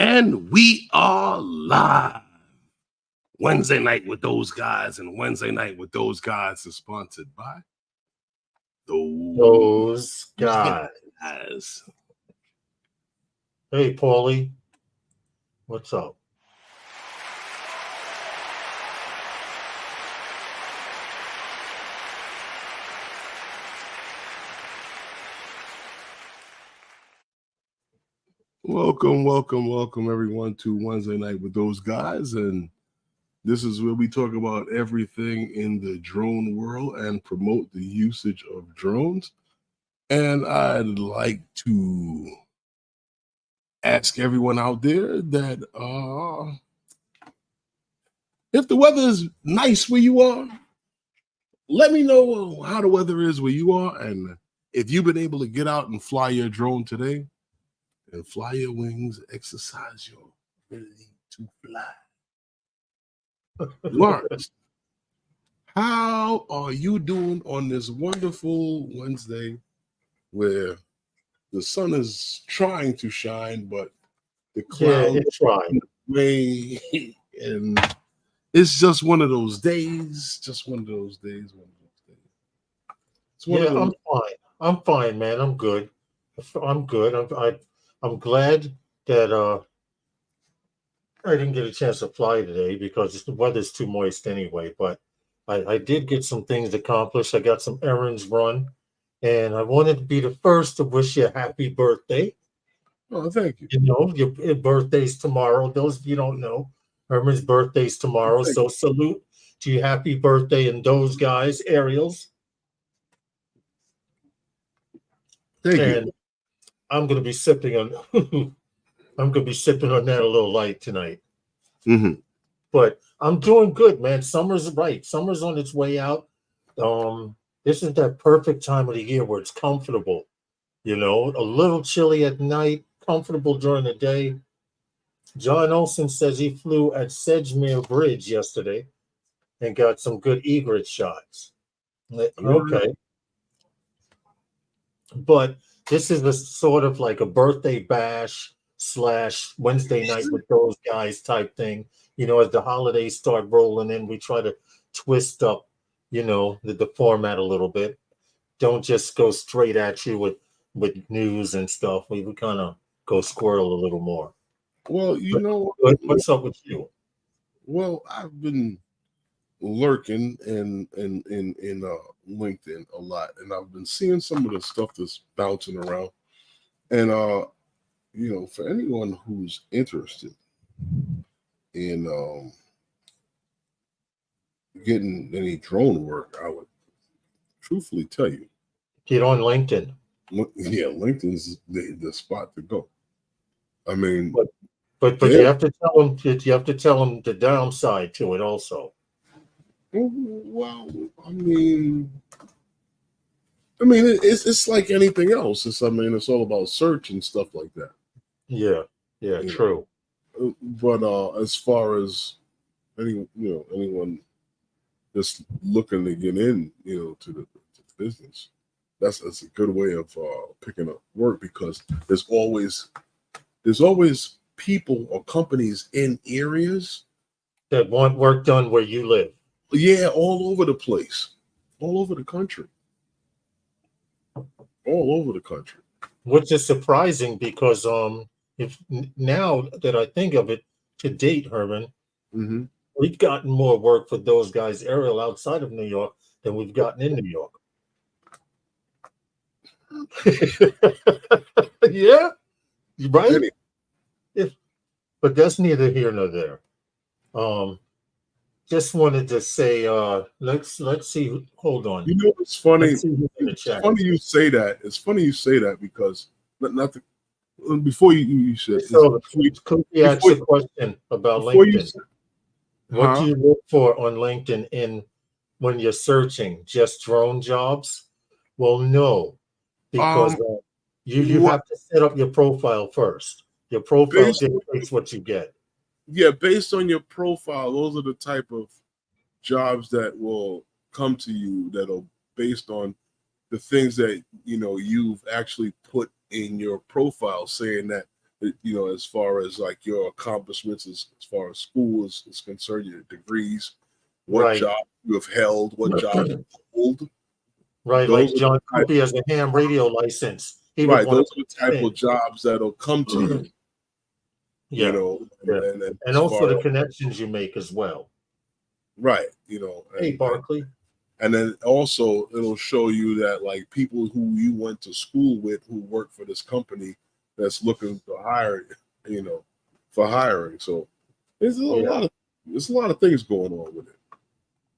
And we are live. Wednesday night with those guys, and Wednesday night with those guys is sponsored by those guys. Hey, Paulie, what's up? Welcome, everyone, to Wednesday night with those guys. And this is where we talk about everything in the drone world and promote the usage of drones. And I'd like to ask everyone out there that if the weather is nice where you are, let me know how the weather is where you are. And if you've been able to get out and fly your drone today, and fly your wings, exercise your ability to fly. Lawrence, how are you doing on this wonderful Wednesday where the sun is trying to shine, but the clouds it's trying away, and it's just one of those days. It's I'm fine. I'm fine, man. I'm good. I'm glad that I didn't get a chance to fly today because the weather's too moist anyway. But I did get some things accomplished. I got some errands run, and I wanted to be the first to wish you a happy birthday. Oh, thank you. You know, your birthday's tomorrow. Those of you don't know, Herman's birthday's tomorrow. So salute to you. Happy birthday, and those guys, Ariels. Thank you. I'm going to be sipping on. I'm going to be sipping on that a little light tonight. Mm-hmm. But I'm doing good, man. Summer's right. Summer's on its way out. This is that perfect time of the year where it's comfortable. You know, a little chilly at night, comfortable during the day. John Olsen says he flew at Sedgmere Bridge yesterday and got some good egret shots. Okay. But this is a sort of like a birthday bash / Wednesday night with those guys type thing. You know, as the holidays start rolling in, we try to twist up, you know, the format a little bit. Don't just go straight at you with news and stuff. We kind of go squirrel a little more. Well, you know, what's up with you? Well, I've been lurking in LinkedIn a lot, and I've been seeing some of the stuff that's bouncing around. And you know, for anyone who's interested in getting any drone work, I would truthfully tell you, get on LinkedIn. Yeah, LinkedIn's the spot to go. I mean, but you have to tell them. You have to tell them the downside to it also. Well, I mean, it's like anything else. It's all about search and stuff like that. Yeah, true. But as far as anyone just looking to get in, to the business, that's a good way of picking up work, because there's always people or companies in areas that want work done where you live. Yeah, all over the place, all over the country. Which is surprising because if now that I think of it, to date, Herman, we've gotten more work for those guys, Ariel, outside of New York than we've gotten in New York. Yeah, right. But that's neither here nor there. Just wanted to say, let's see. Hold on. You know, it's funny. It's funny you say that. It's funny you say that because before you said. So quickly ask a question about LinkedIn. What do you look for on LinkedIn when you're searching? Just drone jobs? Well, no, because you have to set up your profile first. Your profile dictates what you get. Yeah, based on your profile, those are the type of jobs that will come to you that are based on the things that you've actually put in your profile, saying that the as far as like your accomplishments, as far as school is concerned, your degrees, what Right. job you have held, what job you hold. Right, like Those are John the type, Coopy has a ham radio license. He would right. want Those to are put the type that of jobs that'll come to in. you, Yeah, yeah. and And as also far the as connections you make as well. right, Hey, Barkley. and then also it'll show you that like people who you went to school with who work for this company that's looking to hire, for hiring. So there's Yeah. there's a lot of things going on with it.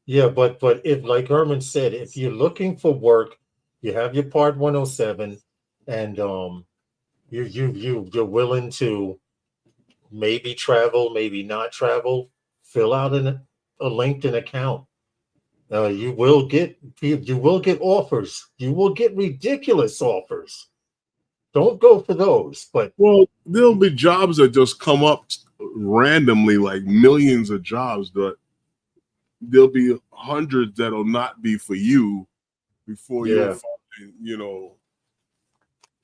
Yeah, but if, like Herman said, if you're looking for work, you have your Part 107, and you're willing to maybe travel, maybe not travel, fill out a LinkedIn account. You will get offers. You will get ridiculous offers. Don't go for those. But Well, there'll be jobs that just come up randomly, like millions of jobs, but there'll be hundreds that'll not be for you before you'll yeah, find,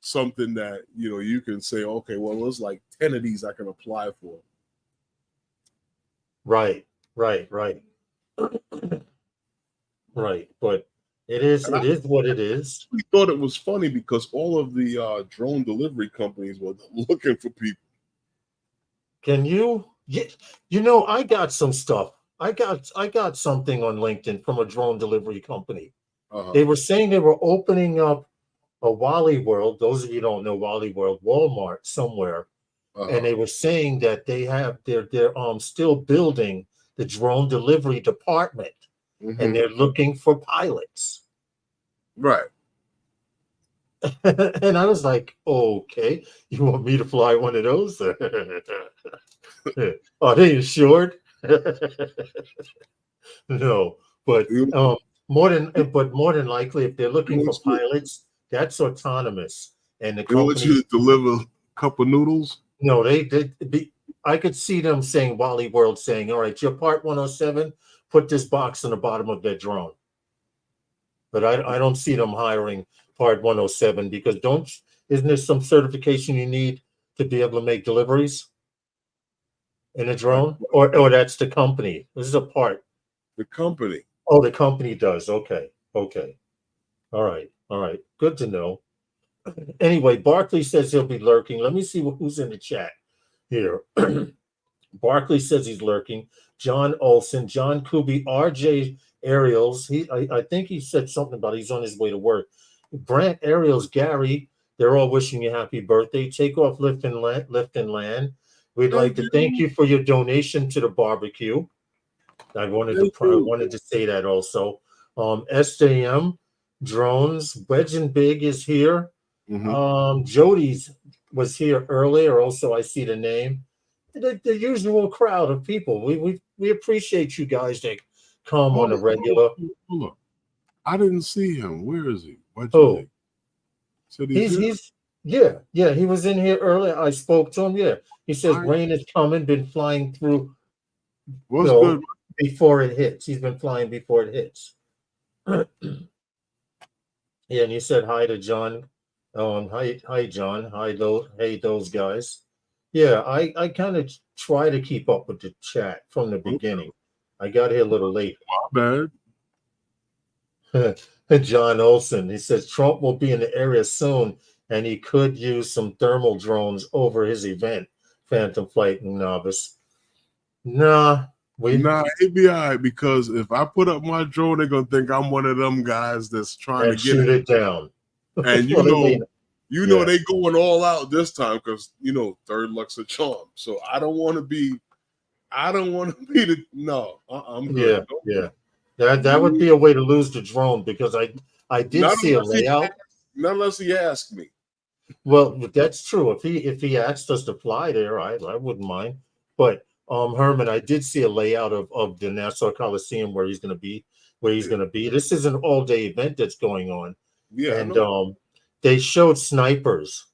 something that you can say, okay, well, there's like 10 of these I can apply for. right, right, right, right. But it is And I it is what it is. actually thought it was funny because all of the drone delivery companies were looking for people. Can you? I got some stuff. I got something on LinkedIn from a drone delivery company. Uh-huh. They were saying they were opening up a Wally World. Those of you who don't know Wally World, Walmart somewhere, and Uh-huh. they were saying that they're still building the drone delivery department, and Mm-hmm. they're looking for pilots. Right. And I was like, okay, you want me to fly one of those? Are they insured? No, but You, more than likely, if they're you looking for want you, pilots, that's autonomous, and the they want you companies. to deliver a cup of noodles. No, I could see them saying, Wally World saying, all right, your Part 107, put this box on the bottom of their drone. But I don't see them hiring Part 107 because isn't there some certification you need to be able to make deliveries in a Right. drone? Or that's the company. This is a part. The company. Oh, the company does. Okay. Okay. All right. All right. Good to know. Anyway, Barkley says he'll be lurking. Let me see who's in the chat here. Barkley says he's lurking. John Olson, John Kuby, RJ Ariels. I think he said something about he's on his way to work. Brant Ariels, Gary, they're all wishing you happy birthday. Take off lift and land. We'd like Thank to thank you. you for your donation to the barbecue. I Thank you. wanted to say that also. SJM Drones, Wedge and Big is here. Mm-hmm. Jody's was here earlier. Also, I see the name. The usual crowd of people. We appreciate you guys that come on a regular. Hold on. I didn't see him. Where is he? What'd you Oh, think? Said he's here? yeah. He was in here earlier. I spoke to him. Yeah, he says All right. rain is coming. Been flying through. What's good? Before it hits. He's been flying before it hits. Yeah, and you said hi to John. Hi, John. Hey, those guys. Yeah, I kind of try to keep up with the chat from the beginning. I got here a little late. My bad. John Olson, he says Trump will be in the area soon, and he could use some thermal drones over his event. Phantom Flight and Novice. Nah, it'd be all right because if I put up my drone, they're gonna think I'm one of them guys that's trying to get shoot it down. And they going all out this time because third luck's a charm. So I don't want to be the no. I'm good. Yeah. That would be a way to lose the drone because I did see a layout. Not unless he asked me. Well, that's true. If he asked us to fly there, I wouldn't mind. But Herman, I did see a layout of the Nassau Coliseum where he's going to be. This is an all-day event that's going on. Yeah, and they showed snipers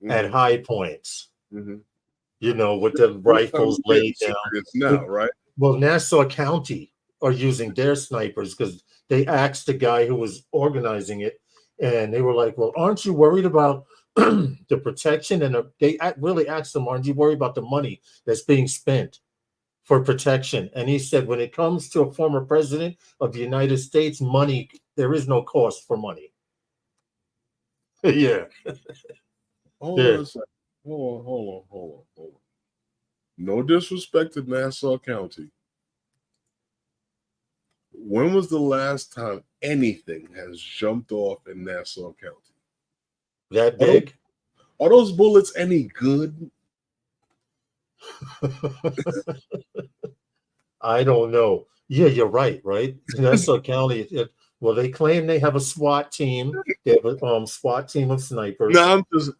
at high points. Mm-hmm. With the rifles laid down. Now, right? Well, Nassau County are using their snipers because they asked the guy who was organizing it, and they were like, "Well, aren't you worried about the protection, and they really asked him, aren't you worried about the money that's being spent for protection? And he said, when it comes to a former president of the United States, money, there is no cost for money. Yeah. Hold on a second. Hold on. No disrespect to Nassau County. When was the last time anything has jumped off in Nassau County? That big? Are those bullets any good? I don't know. Yeah, you're right. Nassau County. Well, they claim they have a SWAT team. They have a SWAT team of snipers. No, I'm just.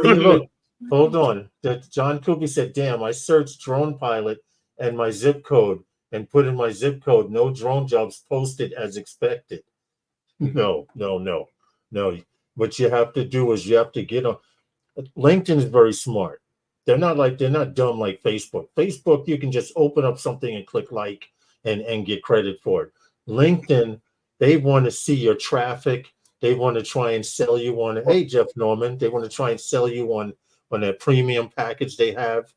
Look, hold on. That John Kuby said, "Damn, I searched drone pilot and my zip code and put in my zip code. No drone jobs posted as expected." No. What you have to do is you have to get on. LinkedIn is very smart. They're not dumb like Facebook. Facebook, you can just open up something and click like and get credit for it. LinkedIn, they want to see your traffic. They want to try and sell you on, hey, Jeff Norman, they want to try and sell you on that premium package they have,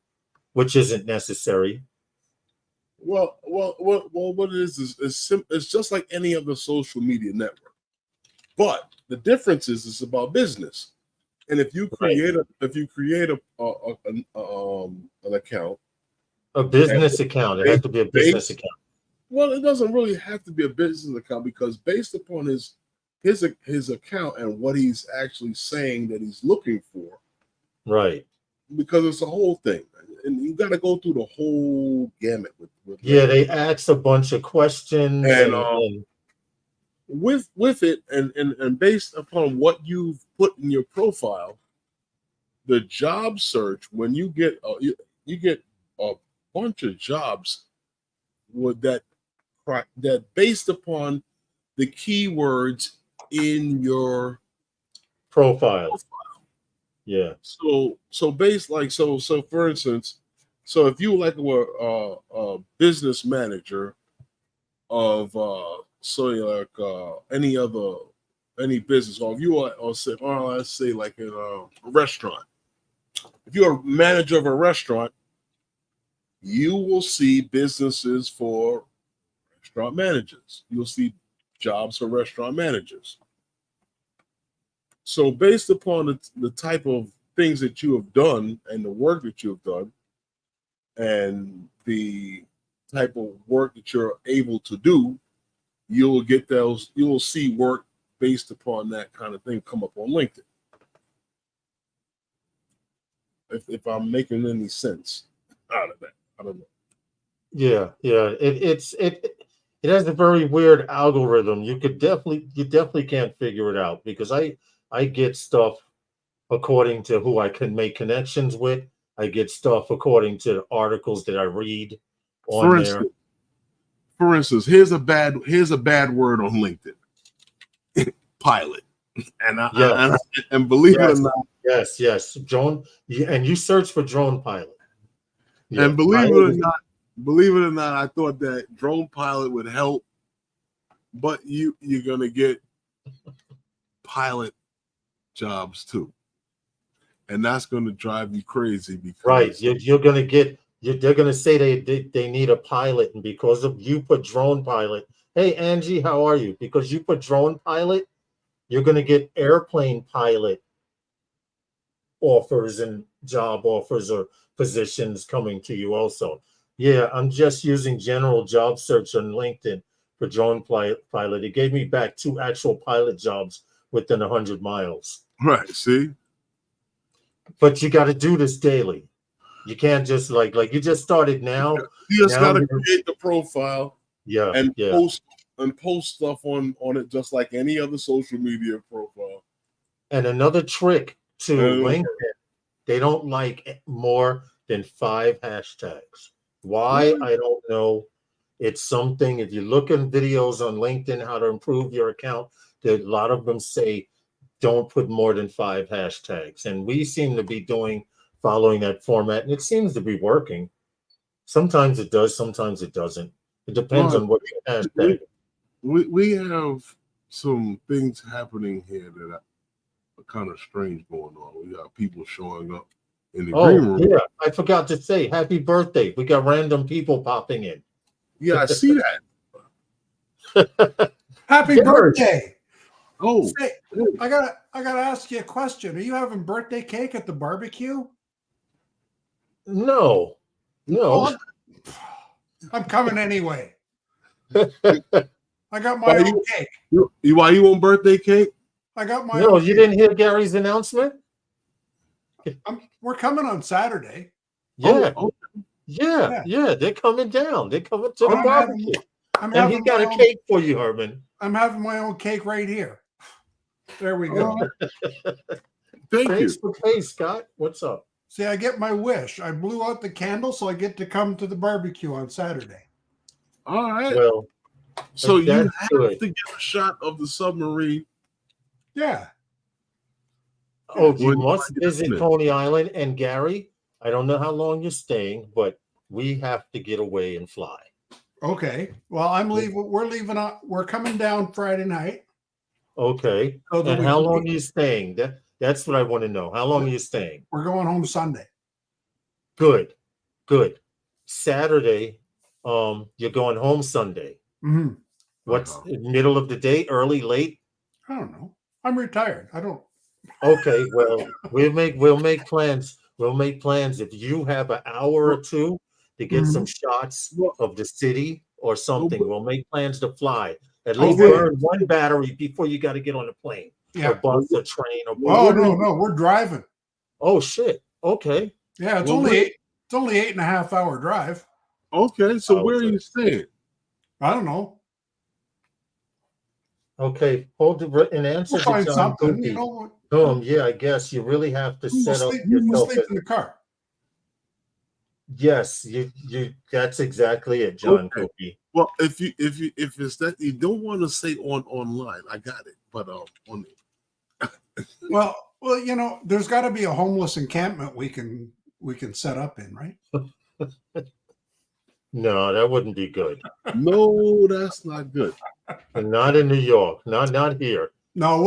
which isn't necessary. Well, what it is it's just like any other social media network. But the difference is it's about business. And if you create an account, a business account, it has to be a business account. Well, it doesn't really have to be a business account, because based upon his account and what he's actually saying that he's looking for, right? Because it's a whole thing, and you got to go through the whole gamut with they ask a bunch of questions and with it, and based upon what you've put in your profile, the job search, when you get you get a bunch of jobs with that based upon the keywords in your profile. Yeah. So for instance, so if you were a business manager of any business, or if you are, let's say like in a restaurant, if you're a manager of a restaurant, you will see businesses for restaurant managers. You'll see jobs for restaurant managers. So based upon the type of things that you have done and the work that you've done and the type of work that you're able to do, you'll see work based upon that kind of thing come up on LinkedIn. If I'm making any sense out of that, I don't know. Yeah. It has a very weird algorithm. You definitely can't figure it out, because I get stuff according to who I can make connections with. I get stuff according to articles that I read on there. For instance, here's a bad word on LinkedIn. Pilot. And believe it or not. Yes. Drone, and you search for drone pilot. Yeah, and believe it or not, I thought that drone pilot would help, but you're gonna get pilot jobs too, and that's gonna drive you crazy, because you're gonna get they're gonna say they need a pilot, and because of you put drone pilot. Hey Angie, how are you? Because you put drone pilot, you're gonna get airplane pilot offers and job offers or positions coming to you also. Yeah, I'm just using general job search on LinkedIn for drone pilot. It gave me back 2 actual pilot jobs within 100 miles. Right, see? But you got to do this daily. You can't just like you just started now. You just got to create the profile. Yeah, and post stuff on it just like any other social media profile. And another trick to LinkedIn, they don't like more than 5 hashtags. Why? I don't know. It's something. If you look at videos on LinkedIn, how to improve your account, a lot of them say don't put more than 5 hashtags. And we seem to be following that format, and it seems to be working. Sometimes it does, sometimes it doesn't. It depends on what you hashtag. We have some things happening here kind of strange going on. We got people showing up in the green Oh, room. yeah. I forgot to say happy birthday. We got random people popping in. Yeah, I see that. Happy Yes. birthday. Oh, Say, I gotta ask you a question. Are you having birthday cake at the barbecue? No. Oh, I'm coming anyway. I got my Why own you- cake. why you want birthday cake? I got my No, own you cake. didn't hear Gary's announcement? We're coming on Saturday. Yeah. Oh, Yeah. They're coming down. They're coming to the I'm having- barbecue. I'm And he having got my a own, cake for you, Herman. I'm having my own cake right here. There we go. thank you. Thanks for pay, Scott. What's up? See, I get my wish. I blew out the candle, so I get to come to the barbecue on Saturday. All right. Well, So you that's have good. to get a shot of the submarine. Yeah. Oh, you When- must when- visit Coney Island. And Gary, I don't know how long you're staying, but we have to get away and fly. Okay. Well, I'm leaving. We're leaving. We're coming down Friday night. Okay. So that And we how can long be- are you staying? That's what I want to know. How long are you staying? We're going home Sunday. Good. Saturday, you're going home Sunday. Mm-hmm. What's middle of the day, early, late? I don't know. I'm retired. I don't. Okay, well, we'll make plans. We'll make plans. If you have an hour or two to get some shots of the city or something, we'll make plans to fly. At least Okay. burn one battery before you got to get on a plane or Yeah. bus or train or Oh no, we're driving. Oh shit. Okay. Yeah, it's Well, only we- 8. It's only 8.5-hour drive. Okay, so Oh, where are okay. you staying? I don't know. Okay. Hold the in answer We'll to find John something. Cookie. You know, Yeah, I guess you really have to we'll set up sleep, we'll yourself. sleep in the car. Yes, you that's exactly it, John Okay. Cookie. Well, if it's that you don't want to say online, I got it. But on Well, you know, there's got to be a homeless encampment we can set up in, right? No, that wouldn't be good. no, that's not good. Not in New York. Not here. No,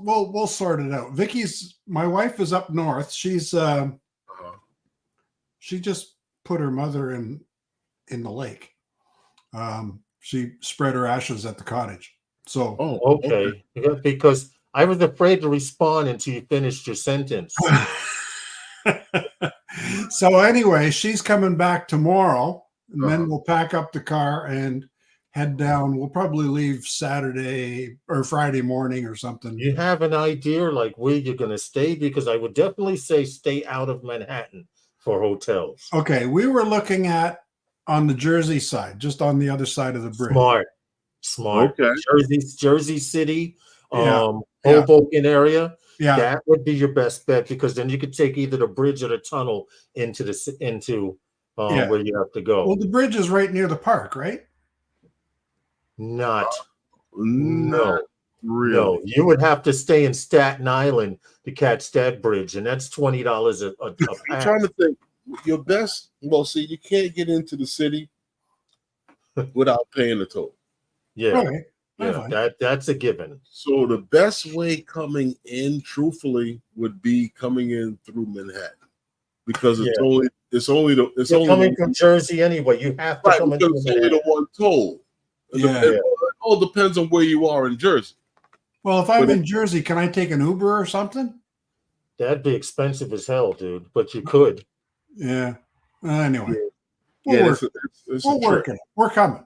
we'll sort it out. My wife is up north. She's she just put her mother in the lake. She spread her ashes at the cottage. So Okay. Yeah, because I was afraid to respond until you finished your sentence. so anyway, she's coming back tomorrow, and then we'll pack up the car and head down. We'll probably leave Saturday or Friday morning or something. You have an idea like where you're going to stay? Because I would definitely say stay out of Manhattan for hotels. Okay, we were looking at on the Jersey side, just on the other side of the bridge. Smart. Okay. Jersey City, Yeah. Hoboken area. Yeah. That would be your best bet because then you could take either the bridge or the tunnel into where you have to go. Well, the bridge is right near the park, right? Not Not really. No, you would have to stay in Staten Island to catch that bridge, and that's $20 a I'm pass. trying to think. Your best. Well, see, you can't get into the city without paying the toll. Yeah, Okay. yeah, that's a given. So the best way coming in, truthfully, would be coming in through Manhattan, because it's You're coming from Jersey anyway. You have to right, come because into it's only the Manhattan. one toll. It all depends on where you are in Jersey. Well, if I'm in Jersey, can I take an Uber or something? That'd be expensive as hell, dude. But you could. Yeah. Anyway, Yeah, we'll work it. We're coming.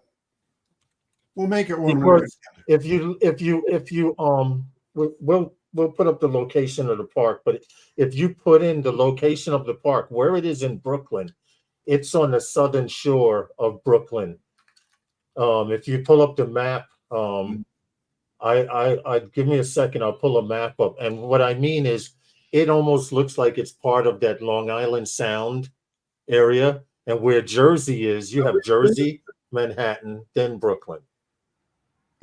We'll make it one way. If you we'll put up the location of the park, but if you put in the location of the park where it is in Brooklyn, it's on the southern shore of Brooklyn. If you pull up the map, I give me a second, I'll pull a map up. And what I mean is it almost looks like it's part of that Long Island Sound area. And where Jersey is, you have Jersey, Manhattan, then Brooklyn.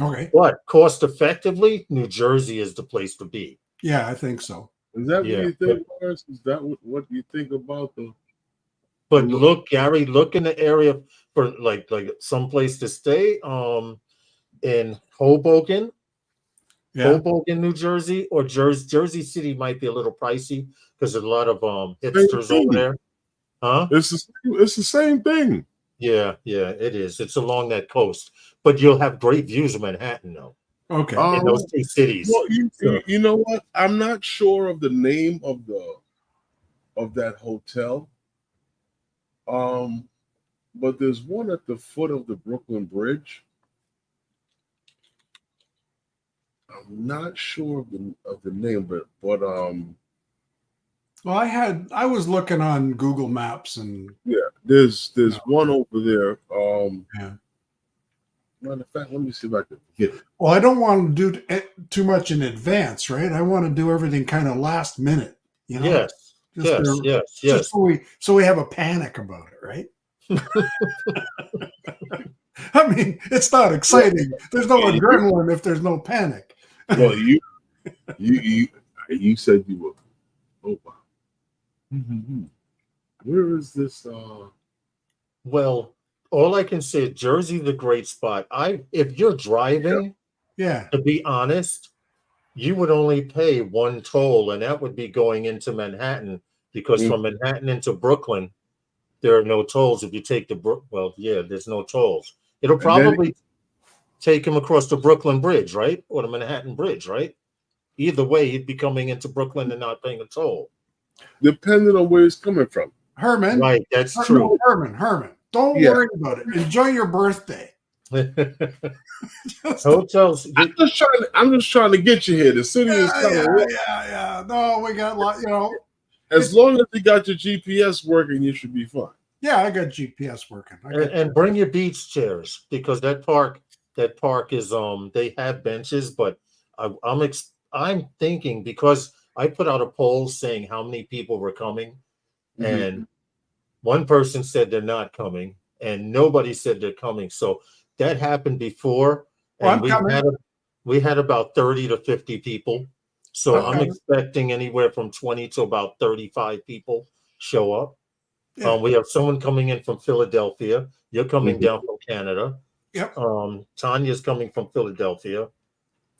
Okay. But cost effectively, New Jersey is the place to be. Yeah, I think so. Is that what you think, Lawrence? Is that what you think about the? But look, Gary, look in the area for like some place to stay. In Hoboken, Yeah. Hoboken, New Jersey, or Jersey City might be a little pricey because there's a lot of Same hipsters over thing. there. Huh? It's the same thing. Yeah, it is. It's along that coast, but you'll have great views of Manhattan, though, Okay. in those two cities. Well, So, you know what? I'm not sure of the name of that hotel. But there's one at the foot of the Brooklyn Bridge. I'm not sure of the name, but Well, I was looking on Google Maps and yeah, there's one over there. yeah. Matter of fact, let me see if I can get it. Well, I don't want to do too much in advance, right? I want to do everything kind of last minute, you know. yes, Just yes. so we have a panic about it, right? I mean, it's not exciting. There's no adrenaline if there's no panic. Well, you said you were. Oh wow. Mm-hmm. Where is this? Well, all I can say, Jersey's a great spot. If you're driving, Yeah. to be honest, you would only pay one toll, and that would be going into Manhattan, because from Manhattan into Brooklyn, there are no tolls. If you take there's no tolls. It'll probably take him across the Brooklyn Bridge, right? Or the Manhattan Bridge, right? Either way, he'd be coming into Brooklyn and not paying a toll. Depending on where it's coming from. Herman. Right, that's true. No, Herman. Don't worry about it. Enjoy your birthday. Hotels. I'm just trying to get you here. The city is kind of yeah. No, we got a lot, you know. As long as you got your GPS working, you should be fine. Yeah, I got GPS working. And bring your beach chairs, because that park is they have benches, but I'm thinking, because I put out a poll saying how many people were coming, and one person said they're not coming, and nobody said they're coming. So that happened before, and we had about 30 to 50 people. So I'm expecting anywhere from 20 to about 35 people show up. Yeah. We have someone coming in from Philadelphia. You're coming down from Canada. Yep. Tanya's coming from Philadelphia.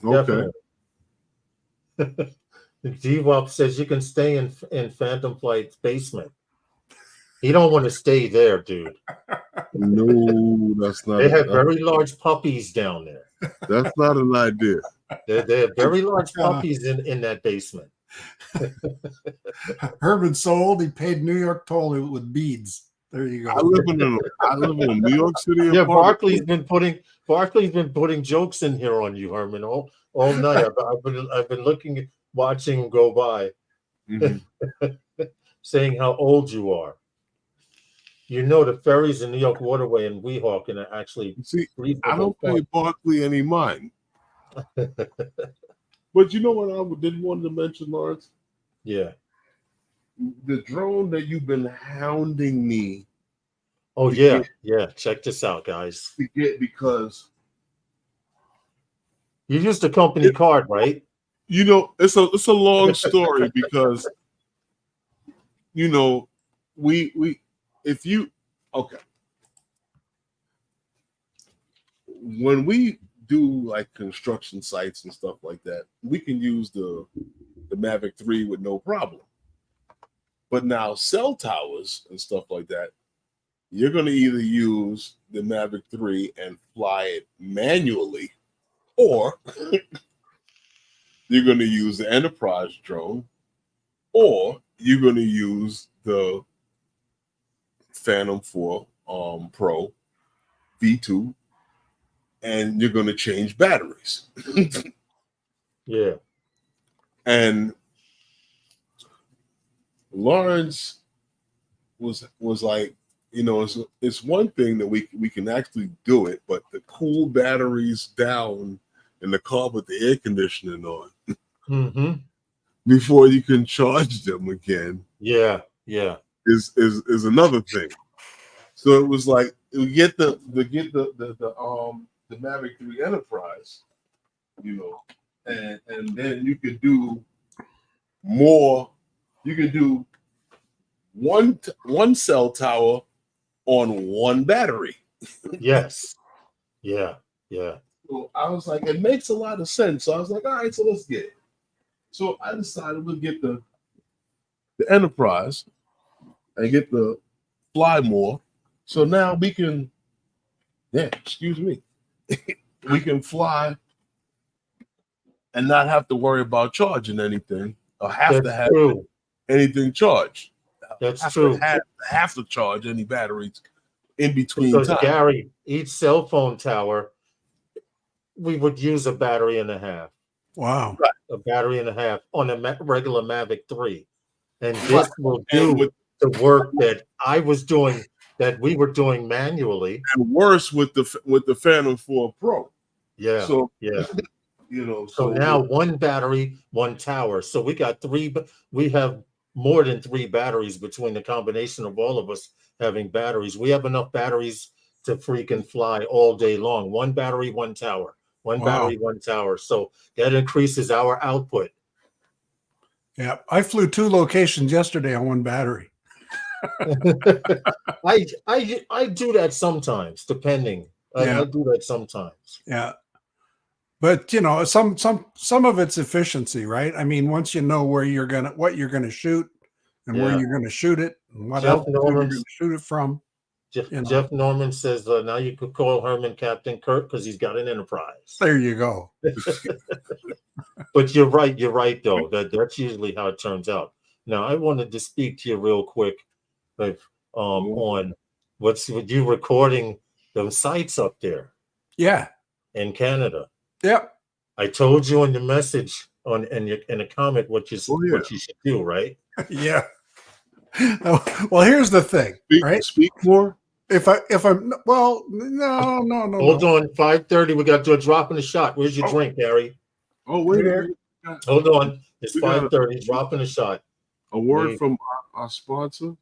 Okay. Definitely. D-Wop says you can stay in Phantom Flight's basement. You don't want to stay there, dude. No, that's not. They have very large puppies down there. That's not an idea. They have very large puppies in that basement. Herman's so old he paid New York toll with beads. There you go. I live in New York City. Yeah, Barkley's been putting jokes in here on you, Herman, all night. I've been watching him go by, saying how old you are. You know, the ferries in New York Waterway and Weehawken are actually. See, I don't pay Barkley any mind. But you know what I did want to mention, Lawrence? Yeah. The drone that you've been hounding me. Oh, yeah. Check this out, guys. To get, because you used a company card, right? You know, it's a long story because, you know, when we do like construction sites and stuff like that, we can use the Mavic 3 with no problem. But now cell towers and stuff like that, you're going to either use the Mavic 3 and fly it manually, or you're going to use the Enterprise drone, or you're going to use the Phantom 4 Pro V2, and you're going to change batteries. Yeah. And Lawrence was like, you know, it's one thing that we can actually do it, but to cool batteries down in the car with the air conditioning on before you can charge them again. Yeah. Is another thing. So it was like we get the Mavic 3 Enterprise, you know, and then you could do more. You could do one cell tower on one battery. Yes. Yeah. So I was like, it makes a lot of sense. So I was like, all right, so let's get it. So I decided we'll get the Enterprise and get the Fly More. So now we can, excuse me, we can fly and not have to worry about charging anything or have to have anything charged. That's true. Have to charge any batteries in between Because time. Gary, each cell phone tower, we would use a battery and a half. Wow. A battery and a half on a regular Mavic 3. And this will do the work that I was doing, that we were doing manually. And worse with the Phantom 4 Pro. Yeah. So yeah. You know, so now one battery, one tower. So we got we have more than 3 batteries between the combination of all of us having batteries. We have enough batteries to freaking fly all day long. One battery, one tower. One battery, one tower. So that increases our output. Yeah, I flew 2 locations yesterday on one battery. I do that sometimes, depending. I do that sometimes. Yeah. But you know, some of it's efficiency, right? I mean, once you know what you're gonna shoot and where you're gonna shoot it and what altitude you're gonna shoot it from. Jeff Norman says now you could call Herman Captain Kirk because he's got an Enterprise. There you go. But you're right though. That's usually how it turns out. Now I wanted to speak to you real quick, on what's you recording those sites up there. Yeah. In Canada. Yep. I told you in the message in a comment what you should do, right? Yeah. Well, here's the thing, right? Speak more. If I'm well, no. Hold on, 5:30. We got to do a drop in the shot. Where's your drink, Gary? Oh, wait. Hold on. It's 5:30. Drop in the shot. A word from our sponsor.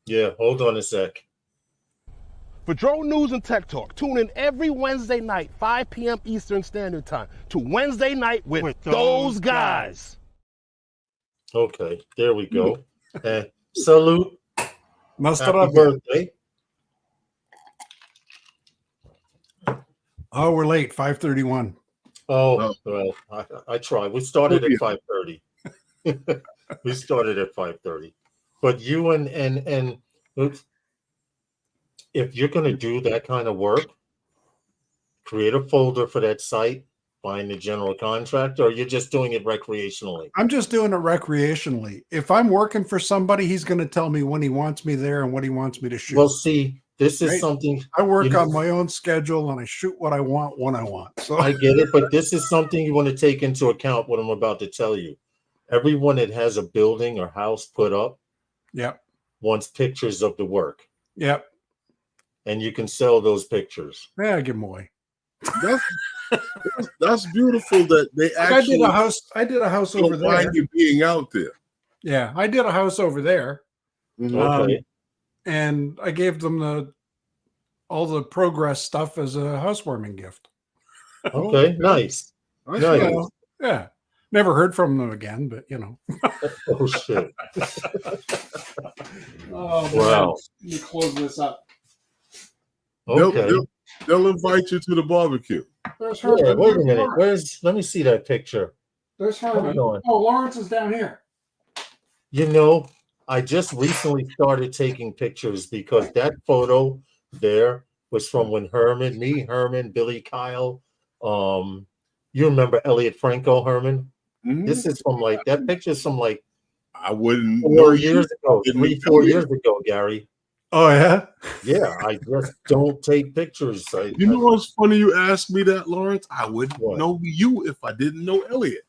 Yeah, hold on a sec. For drone news and tech talk, tune in every Wednesday night, 5 p.m. Eastern Standard Time, to Wednesday Night with those guys. Okay, there we go. Salute. Happy birthday. Oh, we're late. 5:31. Oh, well, I tried. We started at 5:30. We started at 5:30. But you and if you're going to do that kind of work, create a folder for that site, find the general contractor, or you're just doing it recreationally? I'm just doing it recreationally. If I'm working for somebody, he's going to tell me when he wants me there and what he wants me to shoot. Well, see, this is something I work on my own schedule and I shoot what I want when I want. So I get it, but this is something you want to take into account what I'm about to tell you. Everyone that has a building or house put up wants pictures of the work. Yep. And you can sell those pictures. Yeah, give them away. That's beautiful that they actually. I did a house over there. Mind you being out there. Yeah, I did a house over there. Okay. And I gave them all the progress stuff as a housewarming gift. Okay, nice. Nice. Yeah. Never heard from them again, but you know. Oh shit. Oh, wow. Let me close this up. Okay. They'll invite you to the barbecue. There's Herman. Yeah, wait a minute. Let me see that picture. There's Herman. Oh, Lawrence is down here. You know, I just recently started taking pictures because that photo there was from when Herman, Billy Kyle, you remember Elliot Franco, Herman? Mm-hmm. This is from that picture's from I wouldn't 4 years ago, 3-4 years ago, Gary. Oh, yeah? Yeah, I just don't take pictures. You know what's funny you asked me that, Lawrence? I wouldn't know you if I didn't know Elliot.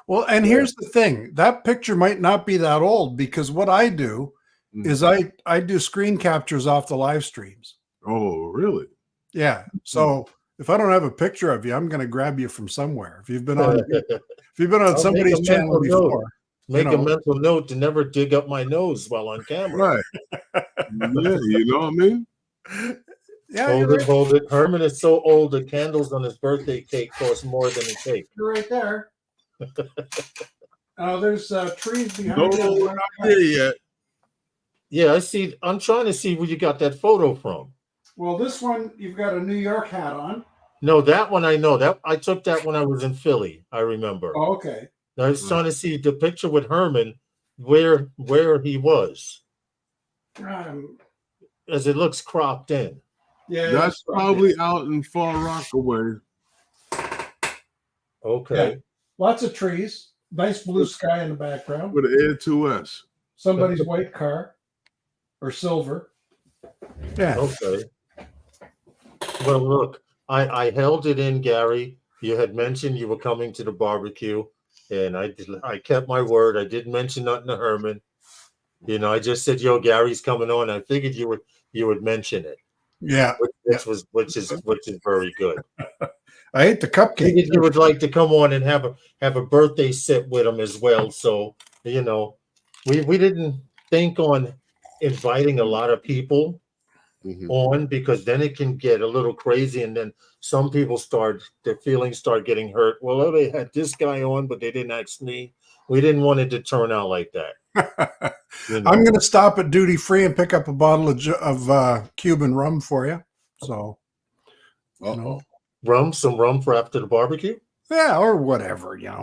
Well, and here's the thing. That picture might not be that old because what I do is I do screen captures off the live streams. Oh, really? Yeah. So if I don't have a picture of you, I'm going to grab you from somewhere. If you've been on somebody's channel before. Make a mental note to never dig up my nose while on camera. Right. Yeah, you know what I mean? Yeah. Hold it. Herman is so old, the candles on his birthday cake cost more than a cake. You're right there. There's trees behind you. We're not there yet. Yeah, I see. I'm trying to see where you got that photo from. Well, this one, you've got a New York hat on. No, that one I know. That I took that when I was in Philly. I remember. Oh, okay. I was trying to see the picture with Herman, where he was, as it looks cropped in. Yeah, That's probably out in Far Rockaway. Okay. Yeah. Lots of trees, nice blue sky in the background. With an Air 2S. Somebody's white car or silver. Yeah. Okay. Well, look, I held it in, Gary. You had mentioned you were coming to the barbecue, and I kept my word. I didn't mention nothing to Herman. You know, I just said, "Yo, Gary's coming on." I figured you would mention it. Yeah. Which is very good. I ate the cupcake. Figured you would like to come on and have a birthday sit with him as well. So, you know, we didn't think on inviting a lot of people on, because then it can get a little crazy, and then some people their feelings start getting hurt. Well, they had this guy on, but they didn't ask me. We didn't want it to turn out like that. You know? I'm going to stop at duty free and pick up a bottle of Cuban rum for you. So, you know. Some rum for after the barbecue. Yeah, or whatever, yeah.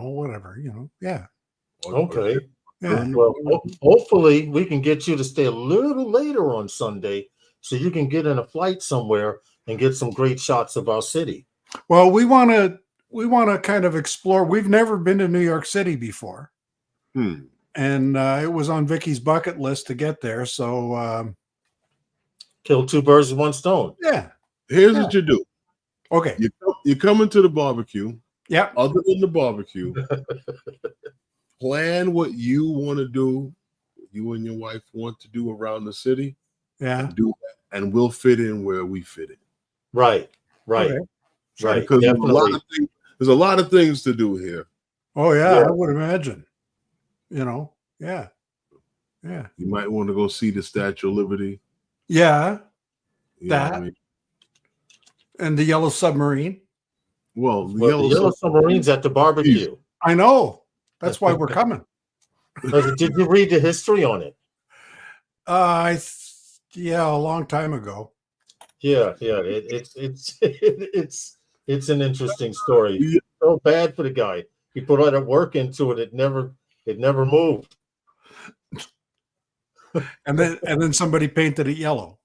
Okay. Yeah. Well, hopefully we can get you to stay a little later on Sunday, so you can get in a flight somewhere and get some great shots of our city. Well, we want to kind of explore. We've never been to New York City before, and it was on Vicky's bucket list to get there. So, kill two birds with one stone. Yeah. Here's what you do. Okay. You come into the barbecue. Yeah. Other than the barbecue, plan what you want to do. You and your wife want to do around the city. Yeah. Do that, and we'll fit in where we fit in. Right. Okay. Right. Because there's a lot of things to do here. Oh yeah, I would imagine. You know. Yeah. Yeah. You might want to go see the Statue of Liberty. Yeah. You know what I mean? And the Yellow Submarine. Well, the Yellow Submarine's at the barbecue. I know. That's why we're coming. Did you read the history on it? Yeah, a long time ago. Yeah. It's an interesting story. It's so bad for the guy. He put all that work into it. It never moved. And then somebody painted it yellow.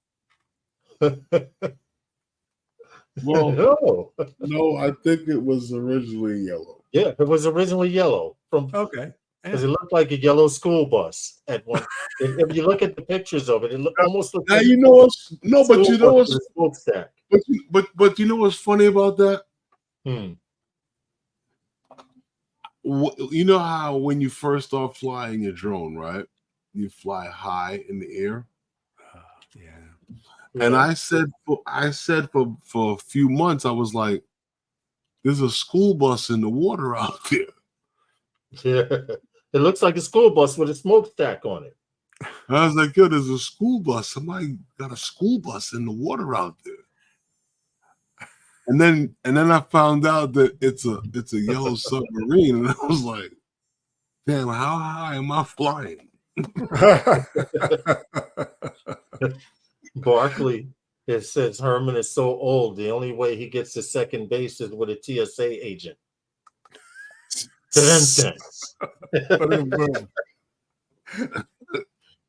Well, no, I think it was originally yellow. Yeah, it was originally yellow. Okay. Because it looked like a yellow school bus at one. If you look at the pictures of it, it almost looks now like you know what's but you know what's a smokestack. But you know what's funny about that? You know how when you first start flying your drone, right? You fly high in the air. Yeah. And I said for a few months, I was like, there's a school bus in the water out there. Yeah. It looks like a school bus with a smokestack on it. I was like, yo, there's a school bus. Somebody got a school bus in the water out there. And then I found out that it's a yellow submarine. And I was like, damn, how high am I flying? Barkley, it says Herman is so old. The only way he gets to second base is with a TSA agent.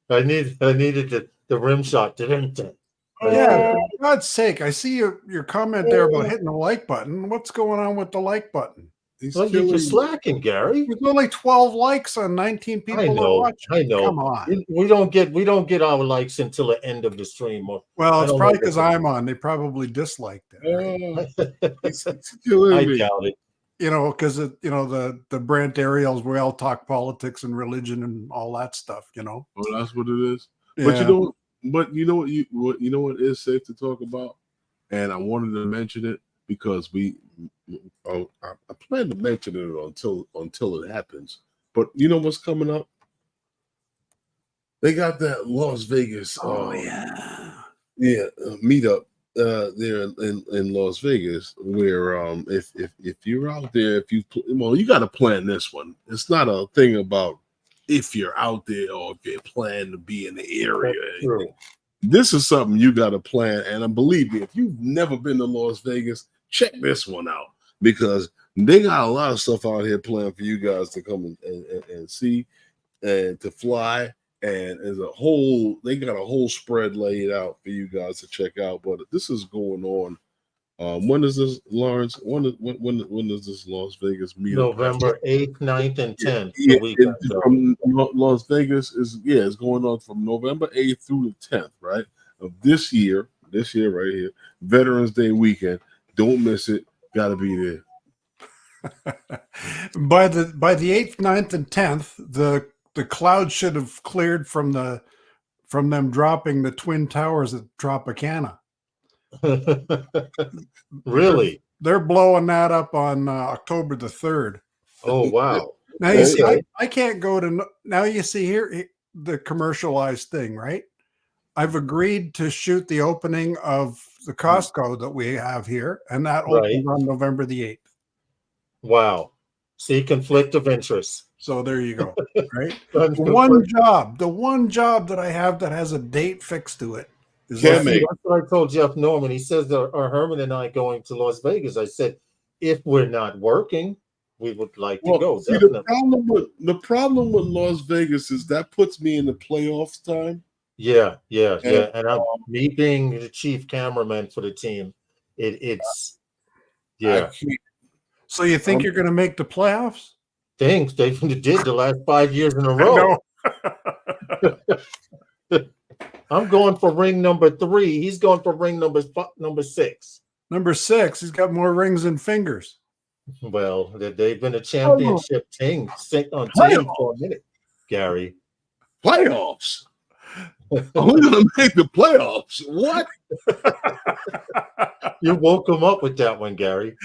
I needed the rim shot. Yeah, for God's sake! I see your comment there about hitting the like button. What's going on with the like button? Well, you're slacking, Gary. There's only 12 likes on 19 people. I know. Come on. We don't get our likes until the end of the stream. Well, it's probably because I'm on. They probably disliked it. I doubt it. You know, because the Brent Ariels, we all talk politics and religion and all that stuff. You know. Oh, that's what it is. Yeah. But you know what is safe to talk about, and I wanted to mention it because I plan to mention it until it happens. But you know what's coming up? They got that Las Vegas. Meetup there in Las Vegas, where if you're out there, you got to plan this one. It's not a thing about if you're out there or if you plan to be in the area. This is something you got to plan. And believe me, if you've never been to Las Vegas, check this one out because they got a lot of stuff out here planned for you guys to come and see and to fly. And as a whole, they got a whole spread laid out for you guys to check out. But this is going on. When is this, Lawrence? When does this Las Vegas meet? November 8th, 9th, and 10th. Yeah, The from Las Vegas it's going on from November 8th through the 10th, right? Of this year right here, Veterans Day weekend. Don't miss it. Gotta be there. By the 8th, 9th, and 10th, the clouds should have cleared from them dropping the twin towers at Tropicana. Really? They're blowing that up on October the 3rd. Oh, wow. Now you see, I can't go to. Now you see here the commercialized thing, right? I've agreed to shoot the opening of the Costco that we have here, and that opens on November the 8th. Wow. See, conflict of interest. So there you go. Right. The one job that I have that has a date fixed to it is that's what I told Jeff Norman. He says, are Herman and I going to Las Vegas? I said, if we're not working, we would like to go. See, the problem with Las Vegas is that puts me in the playoffs time. Yeah. And me being the chief cameraman for the team, it's So you think you're going to make the playoffs? Things they did the last 5 years in a row. I'm going for ring number 3. He's going for ring number 6. Number 6. He's got more rings than fingers. Well, they've been a championship team on team for a minute, Gary. Playoffs. We're gonna make the playoffs. What? You woke him up with that one, Gary.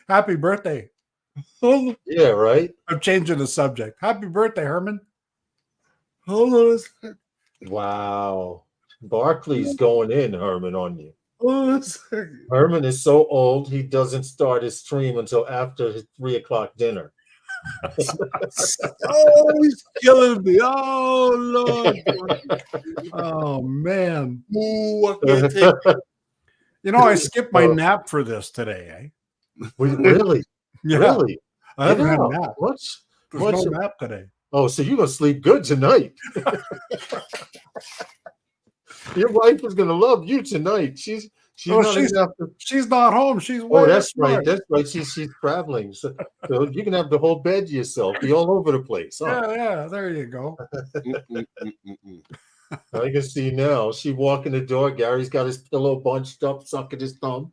Happy birthday. Yeah, right. I'm changing the subject. Happy birthday, Herman. Hold on a second. Wow. Barkley's going in, Herman, on you. Hold on a second. Herman is so old, he doesn't start his stream until after his 3 o'clock dinner. Oh, he's killing me. Oh, Lord. Oh, man. Ooh, I can't take it. You know, I skipped my nap for this today, eh? Really? Yeah. Really? I haven't had a nap. There's no nap today. Oh, so you're going to sleep good tonight. Your wife is going to love you tonight. She's not home. She's that's right. That's right. She's traveling. So you can have the whole bed to yourself. Be all over the place. Huh? Yeah. There you go. I can see now. She walk in the door. Gary's got his pillow bunched up, sucking his thumb.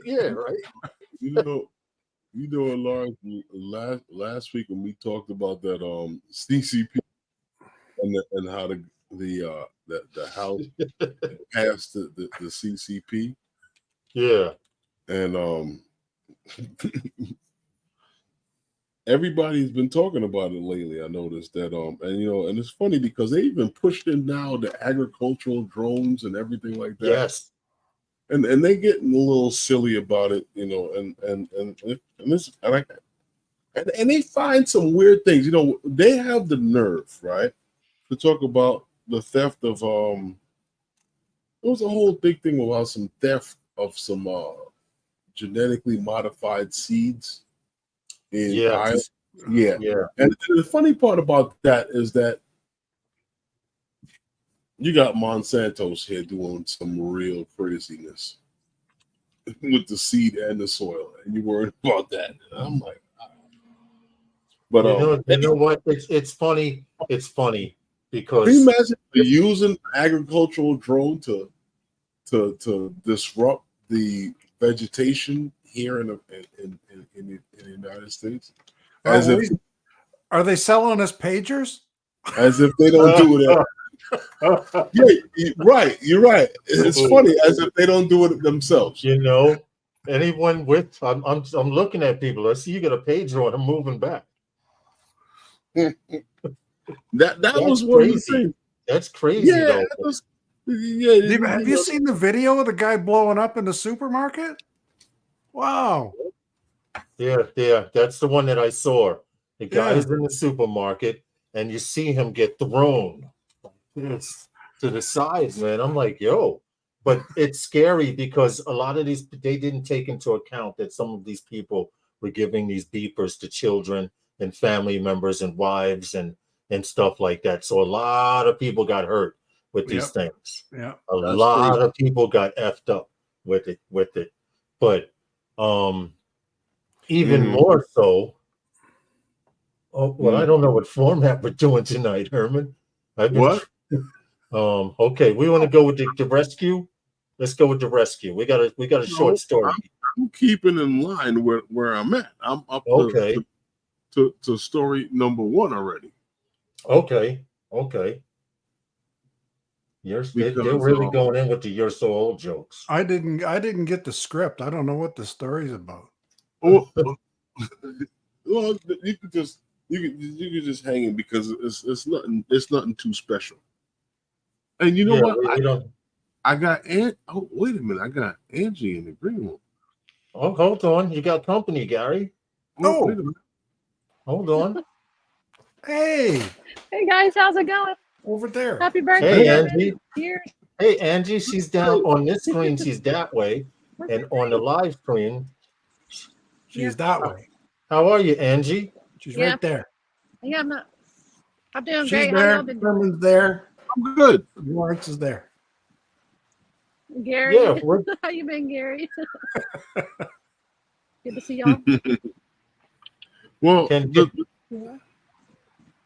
Yeah, right. You know, Lawrence, last week when we talked about that CCP and how the House passed the CCP. Yeah. And everybody's been talking about it lately. I noticed that and it's funny because they even pushed in now the agricultural drones and everything like that. Yes. And they getting a little silly about it, and they find some weird things. They have the nerve, right, to talk about the theft of there was a whole big thing about some theft of some genetically modified seeds in Iowa. Yeah. And the funny part about that is that you got Monsanto's here doing some real craziness with the seed and the soil, and you worried about that. And I'm like, but you know what? It's funny. It's funny because can you imagine using agricultural drone to disrupt the vegetation here in the United States? Are they selling us pagers? As if they don't do it. Yeah, right. You're right. It's funny as if they don't do it themselves. Anyone with I'm looking at people. I see you got a pager on. I'm moving back. That was one of the things. That's crazy. Yeah. Have you seen the video of the guy blowing up in the supermarket? Wow. Yeah. That's the one that I saw. The guy is in the supermarket, and you see him get thrown to the sides, man. I'm like, yo, but it's scary because a lot of these, they didn't take into account that some of these people were giving these beepers to children and family members and wives and stuff like that. So a lot of people got hurt with these things. Yeah. A lot of people got effed up with it. But even more so. Oh, well, I don't know what format we're doing tonight, Herman. What? Okay, we want to go with the rescue. Let's go with the rescue. We got a short story. I'm keeping in line where I'm at. I'm up to story number 1 already. Okay. They're really going in with the "you're so old" jokes. I didn't get the script. I don't know what the story's about. Well, you could just hang it because it's nothing too special. And you know what? I got wait a minute. I got Angie in the green room. Oh, hold on. You got company, Gary. Oh, wait a minute. Hold on. Hey guys, how's it going? over there. Happy birthday, Hey, Angie. Here. Hey, Angie. She's down on this screen. She's that way, and on the live screen, She's that way. how are you, Angie? She's right there. Yeah, I'm doing She's great. How there. y'all been doing? Herman's there. I'm good. Lawrence is there. Gary, Yeah, how you been, Gary? Good to see y'all. Well, Yeah.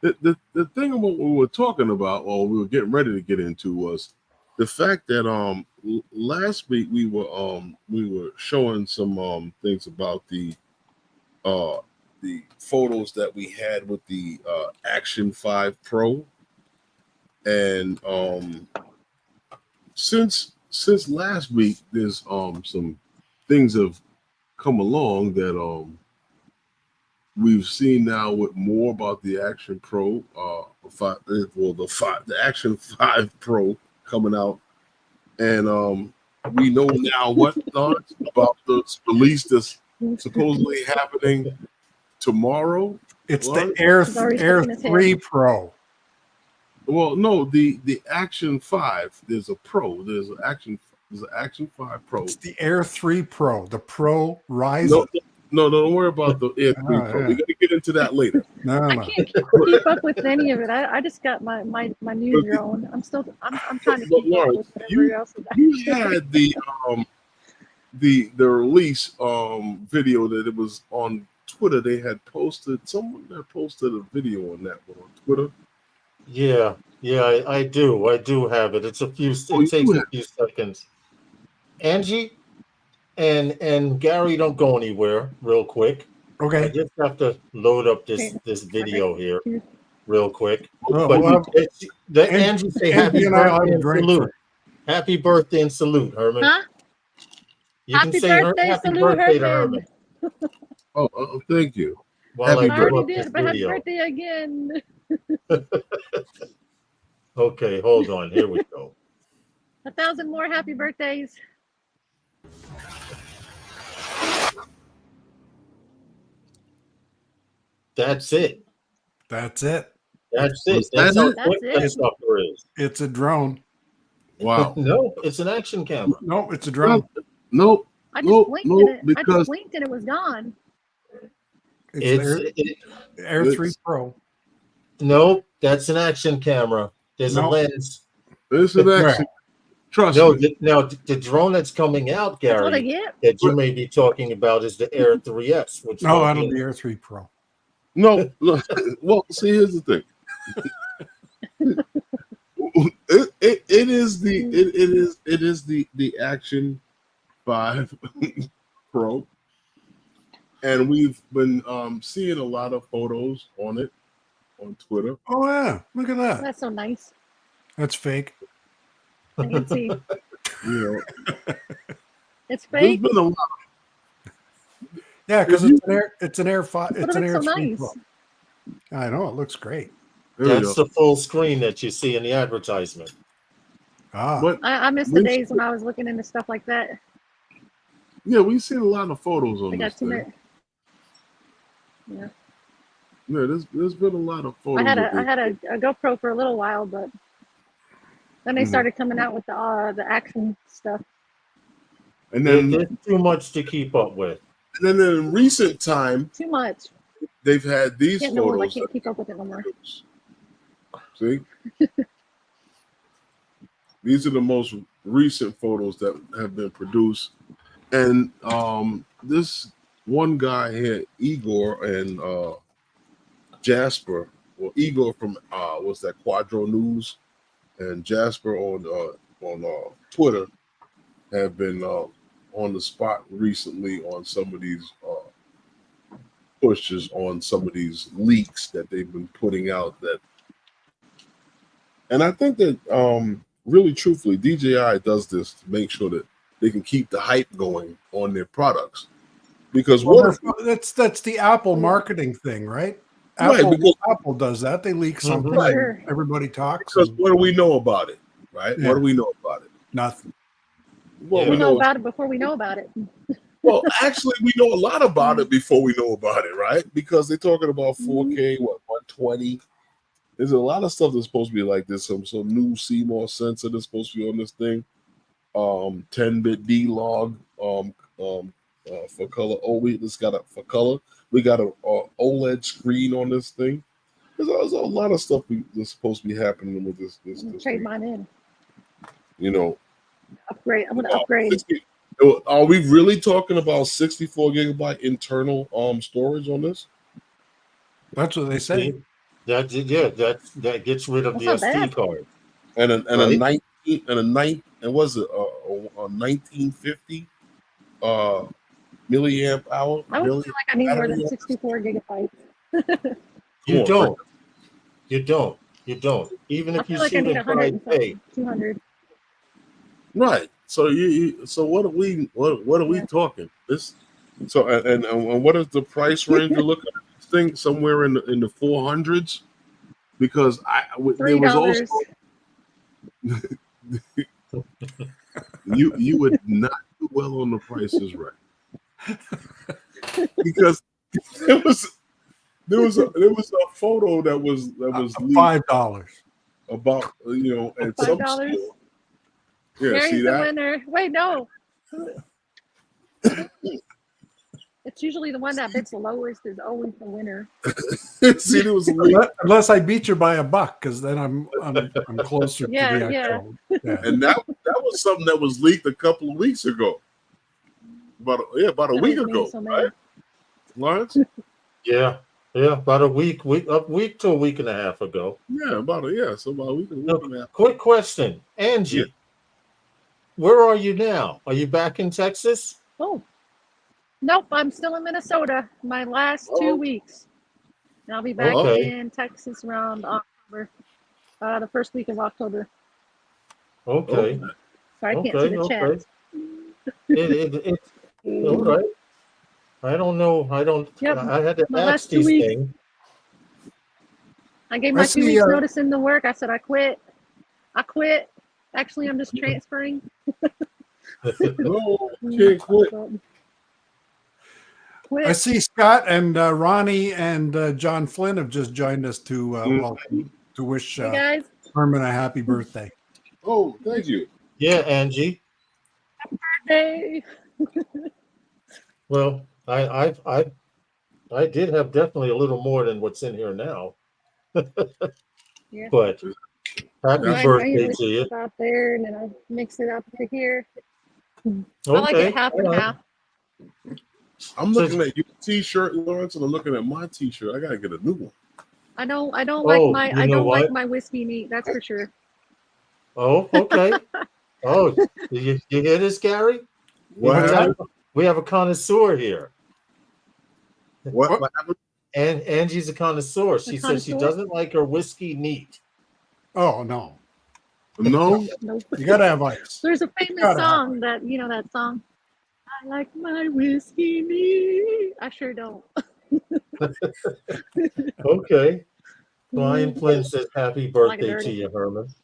the thing about what we were talking about, or we were getting ready to get into, was the fact that last week we were showing some things about the photos that we had with the Action 5 Pro, and since last week there's some things have come along that we've seen now with more about the Action Pro, the Action 5 Pro coming out, and we know now what about the release that's supposedly happening tomorrow. It's the Air 3 Pro. Well, no, the Action 5. There's a Pro. There's an Action 5 Pro. It's the Air 3 Pro. The Pro Ryzen. No, don't worry about the Air 3 Pro. Yeah. We're gonna get into that later. I can't keep up with any of it. I just got my new drone. I'm trying to keep up with whatever else is out. You had the release video that it was on Twitter. They had posted, someone that posted a video on that one on Twitter. Yeah, I do have it. It takes a few seconds. Angie and Gary, don't go anywhere real quick. Okay. I just have to load up this video here real quick. Oh, But Angie say happy birthday and salute. Happy birthday and salute, Herman. Huh? You can say happy birthday to Herman. Oh, thank you. While I I bring already up this did, but happy video. birthday again. Okay, hold on. Here we go. 1,000 more happy birthdays. That's it. That's it. That's it. That's how it? quick That's that it. sucker is. It's a drone. Wow. No, it's an action camera. No, it's a drone. Nope. I just Nope, blinked nope, and I because- just blinked and it was gone. It's the Air 3 Pro. No, that's an action camera. There's a No. lens. This is actually, trust me. The drone that's coming out, That's what I Gary, get. that you may be talking about is the Air 3S. Which No, will that'll be- be Air 3 Pro. No, look, well, see, here's the thing. It is the Action 5 Pro, and we've been seeing a lot of photos on it on Twitter. Oh yeah, look at that. That's so nice. That's fake. I can see. You know, It's there's fake. been a lot. Yeah, because it's an Air 5. But It's it an Air looks so 3 nice. Pro. I know it looks great. There we That's go. the full screen that you see in the advertisement. Ah, But I miss the days when I was looking into stuff like that. yeah, we've seen a lot of photos on I got this too thing. many. Yeah. Yeah, there's been a lot of photos. I had a GoPro for a little while, but Then they started coming out with the action stuff. And then, There's too much to keep up with. and then in recent time, Too much. they've had these Can't no more. I photos. can't keep up with it no more. See, these are the most recent photos that have been produced, and this one guy here, Igor and Jasper, well, Igor from what's that, Quadro News, and Jasper on Twitter have been on the spot recently on some of these pushes on some of these leaks that they've been putting out. That, and I think that really truthfully, DJI does this to make sure that they can keep the hype going on their products. Because that's the Apple marketing thing, right? Right, Apple does that. They leak something, Right. and everybody talks. Because what do we know about it, right? Yeah. What do we know about it? Nothing. Well, We know about it before we know about it. Well, actually, we know a lot about it before we know about it, right? Because they're talking about 4K, 120. There's a lot of stuff that's supposed to be like this. Some new CMOS sensor that's supposed to be on this thing. 10-bit D-Log for color. Oh, we just got it for color. We got a OLED screen on this thing. There's a lot of stuff that's supposed to be happening with this Trade thing. mine in. You know, upgrade. I'm gonna upgrade. Are we really talking about 64 gigabyte internal storage on this? That's what they say. That gets rid of the SD card. And was it a 1950 milliamp hour? I don't feel like I need more than 64 gigabytes. You don't. Even if you like shoot in 5K. 200. Right. So so what are we talking? This so and what is the price range you're looking at this thing? Somewhere in the 400s? Because there was also you would not do well on the prices, right? Because there was a photo that was $5 about at some $5. store. Yeah, Mary's see the that? winner. Wait, no. It's usually the one that bids the lowest is always the winner. See, there was unless I beat you by $1, because then I'm closer to the actual. Yeah. And that was something that was leaked a couple of weeks ago. About a week ago, right, Lawrence? Yeah, about a week to a week and a half ago. Yeah, about a week and a half. Quick question, Angie. Yeah. Where are you now? Are you back in Texas? Oh, nope. I'm still in Minnesota. My last 2 weeks. And I'll be back in Texas around October, the first week of October. Okay. So I can't see the chat. It's all right. I don't know. I had to ask these things. I gave my 2 weeks notice in the work. I said I quit. Actually, I'm just transferring. No, can't quit. I see Scott and Ronnie and John Flynn have just joined us to wish Herman a happy birthday. Oh, thank you. Yeah, Angie. Happy birthday. Well, I did have definitely a little more than what's in here now. Yeah. But happy birthday to you. Out there, and then I mix it up to here. I like it half and half. I'm looking at your T-shirt, Lawrence, and I'm looking at my T-shirt. I gotta get a new one. I don't like my whiskey neat. That's for sure. Oh, okay. Oh, you hear this, Gary? What? We have a connoisseur here. What happened? And Angie's a connoisseur. She says she doesn't like her whiskey neat. Oh no. No? Nope. You gotta have ice. There's a famous song that that song. I like my whiskey neat. I sure don't. Okay. Brian Flynn says happy birthday to you, Herman.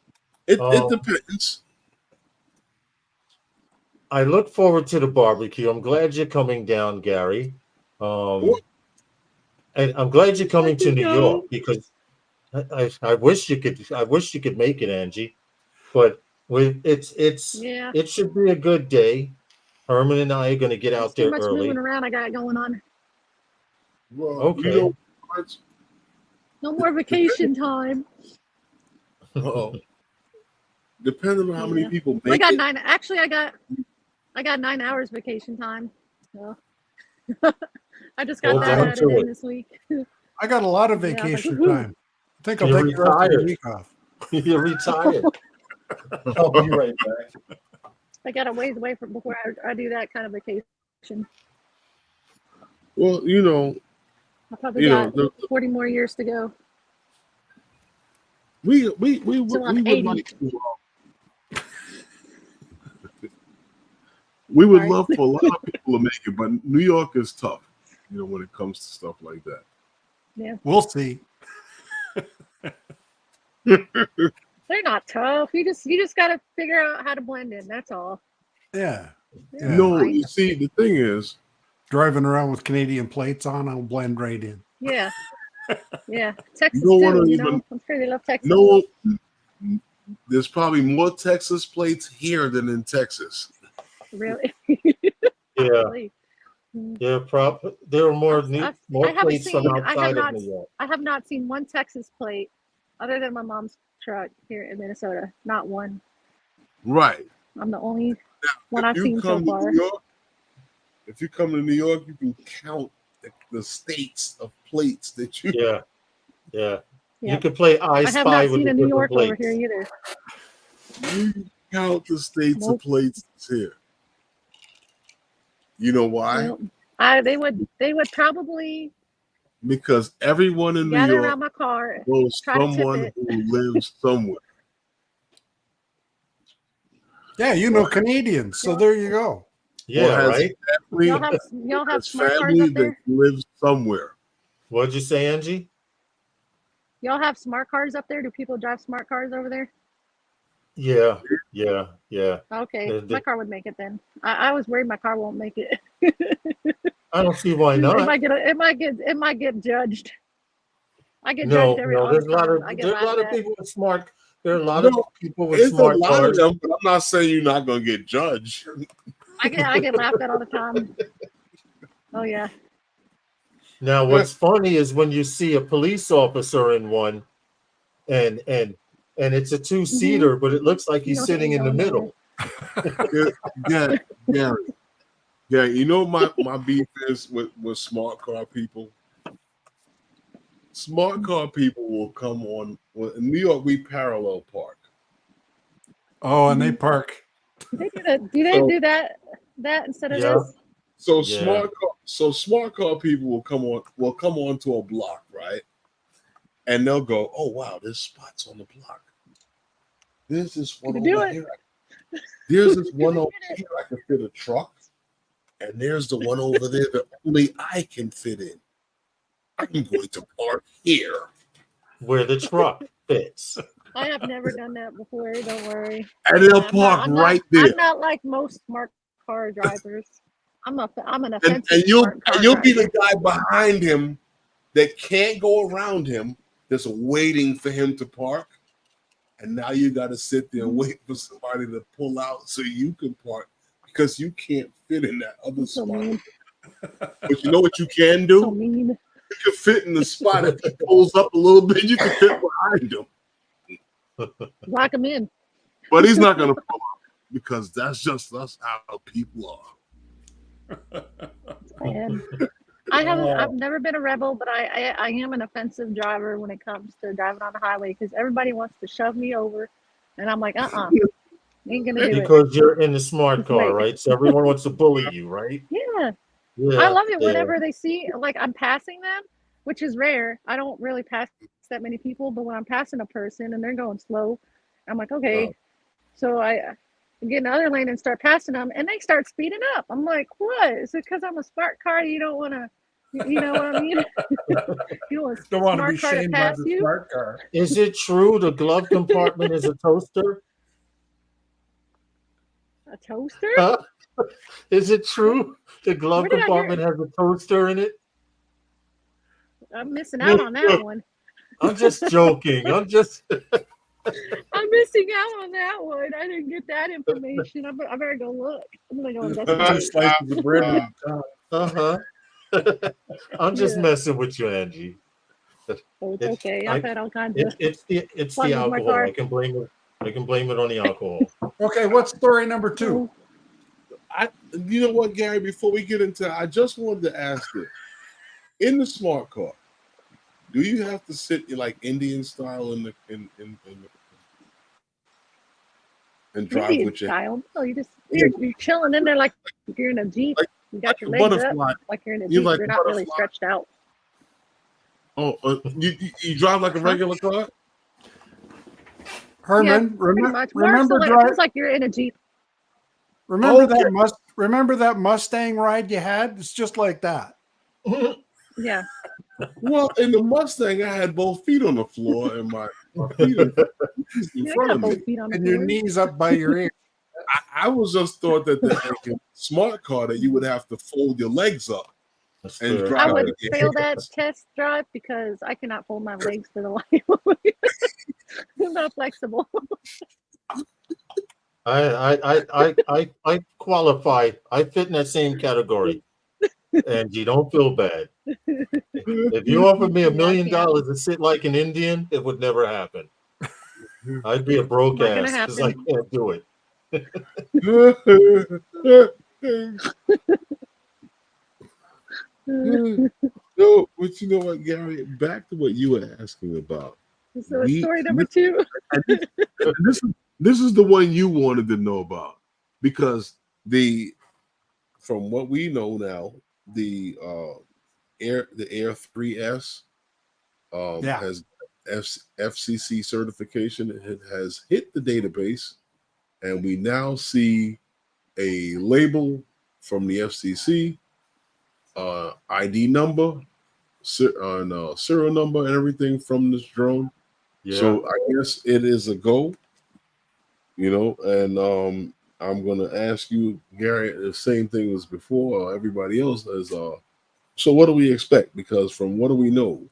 It depends. I look forward to the barbecue. I'm glad you're coming down, Gary. And I'm glad you're coming to New York because I wish you could make it, Angie. But Yeah. it should be a good day. Herman and I are going to get out Too there much early. moving around I got going on. Well, Okay. you know what? No more vacation time. Oh, Depending on how many Yeah. people I make got it. 9. Actually, I got 9 hours vacation time. So I just got Hold that on added to in it. this week. I got a lot of Yeah, I was like, vacation woohoo. time. I think I'll You're take the rest of the retired. week off. You're retired. I'll be right back. I got a ways away from before I do that kind of vacation. Well, you know, I probably you know, got 40 more years to go. we Till would I'm 80. like to. We would Sorry. love for a lot of people to make it, but New York is tough, you know, when it comes to stuff like that. Yeah. We'll see. They're not tough. You just got to figure out how to blend in. That's all. Yeah. They're Yeah. No, fine. you see, the thing is, Driving around with Canadian plates on, I'll blend right in. Yeah. Yeah. Texas don't wanna too, even- I'm sure they love Texas. no, there's probably more Texas plates here than in Texas. Really? Yeah, Really. yeah. There are more I haven't plates from seen- I have outside of not- New York. I have not seen one Texas plate other than my mom's truck here in Minnesota. Not one. Right. I'm the only one If I've you seen so come to far. New York, if you come to New York, you can count the states of plates that you. Yeah, yeah. Yeah. You could play I I have Spy not with seen the a New different York over plates. here either. You count the states Nope. of plates that's here. You know why? Well, they would probably Because everyone in New gather York around my car. knows try to tip someone it. who lives somewhere. Yeah, you know Canadians, so there you go. Yeah, has right. Family, Y'all have has smart cars family up that there? lives somewhere. What'd you say, Angie? Y'all have smart cars up there? Do people drive smart cars over there? Yeah, yeah, yeah. Okay, The- my car would make it then. I was worried my car won't make it. I don't see why It not. might get judged. I get No, judged no. all There's the a lot time. of I get there's a laughed lot of at. people with smart. There are a lot No, of people with There's a smart lot cars. of them, but I'm not saying you're not going to get judged. I get laughed at all the time. Oh yeah. Now, what's funny is when you see a police officer in one, and it's a two-seater, but it looks like he's You don't sitting in the know middle. Yeah, Gary. Yeah, you know my beef is with smart car people. Smart car people will come on. Well, in New York, we parallel park. Oh, and they park. Do they do that instead of Yeah. this? So Yeah. smart car people will come onto a block, right? And they'll go, "Oh wow, there's spots on the block. There's this one You can do over it. here. There's this one over here I can fit a truck, and there's the one over there that only I can fit in. I'm going to park here." Where the truck fits. I have never done that before. Don't worry. And they'll I'm park not- right there. I'm not like most smart car drivers. I'm an offensive And you'll smart car be driver. the guy behind him that can't go around him, that's waiting for him to park. And now you got to sit there and wait for somebody to pull out so you can park because you can't fit in that other So spot. mean. But you know what you can do? So mean. You can fit in the spot. If he pulls up a little bit, you can fit behind him. Lock them in. But he's not going to pull up because that's how people are. And I've never been a rebel, but I am an offensive driver when it comes to driving on the highway because everybody wants to shove me over, and I'm like, ain't gonna do it. Because you're in the smart car, Wait. right? So everyone wants to bully you, right? Yeah, Yeah. I love it yeah. whenever they see like I'm passing them, which is rare. I don't really pass that many people, but when I'm passing a person and they're going slow, I'm like, okay. Wow. So I get in the other lane and start passing them, and they start speeding up. I'm like, what? Is it because I'm a smart car? You don't want to, you know what I mean? You want a Don't want to smart be car to shamed by pass the you? smart car. Is it true the glove compartment is a toaster? A toaster? Huh? Is it true the glove Where did I hear compartment has a toaster in it? I'm missing out on that one. I'm just joking. I'm missing missing out on that one. I didn't get that information. I better go look. I'm gonna go Two investigate. slices of bread with the top. I'm just Yeah. messing with you, Angie. Oh, it's okay. I've had all kinds of It's the fun with my alcohol. car. I can blame it on the alcohol. Okay, what's story number 2? You know what, Gary? Before we get into, I just wanted to ask this: in the smart car, do you have to sit like Indian style in the and drive Indian with your style. No, you're chilling in there like you're in a Jeep. Like- You got your like a legs butterfly. up like you're in a You're Jeep. like You're a not really butterfly. stretched out. Oh, you drive like a regular car? Herman, Pretty much. More remember so, it drive, feels like you're in a Jeep. remember Okay. remember that Mustang ride you had? It's just like that. Yeah. Well, in the Mustang, I had both feet on the floor and my feet in Yeah, I front got of me. both feet on the And your floor. knees up by your ears. I was just thought that the smart car that you would have to fold your legs up That's and fair. drive. I would with your fail hands. that test drive because I cannot fold my legs for the life of me. I'm not flexible. I qualify. I fit in that same category. And you don't feel bad. If you offered me $1 million to sit like an Indian, it would never happen. I'd be a broke Not gonna ass because I happen. can't do it. No, but you know what, Gary? Back to what you were asking about. So it's story number 2. This is the one you wanted to know about because from what we know now, the Air 3S has FCC certification. It has hit the database, and we now see a label from the FCC, ID number, serial number, and everything from this drone. Yeah. So I guess it is a go, and I'm going to ask you, Gary, the same thing as before, everybody else is, so what do we expect? Because from what do we know?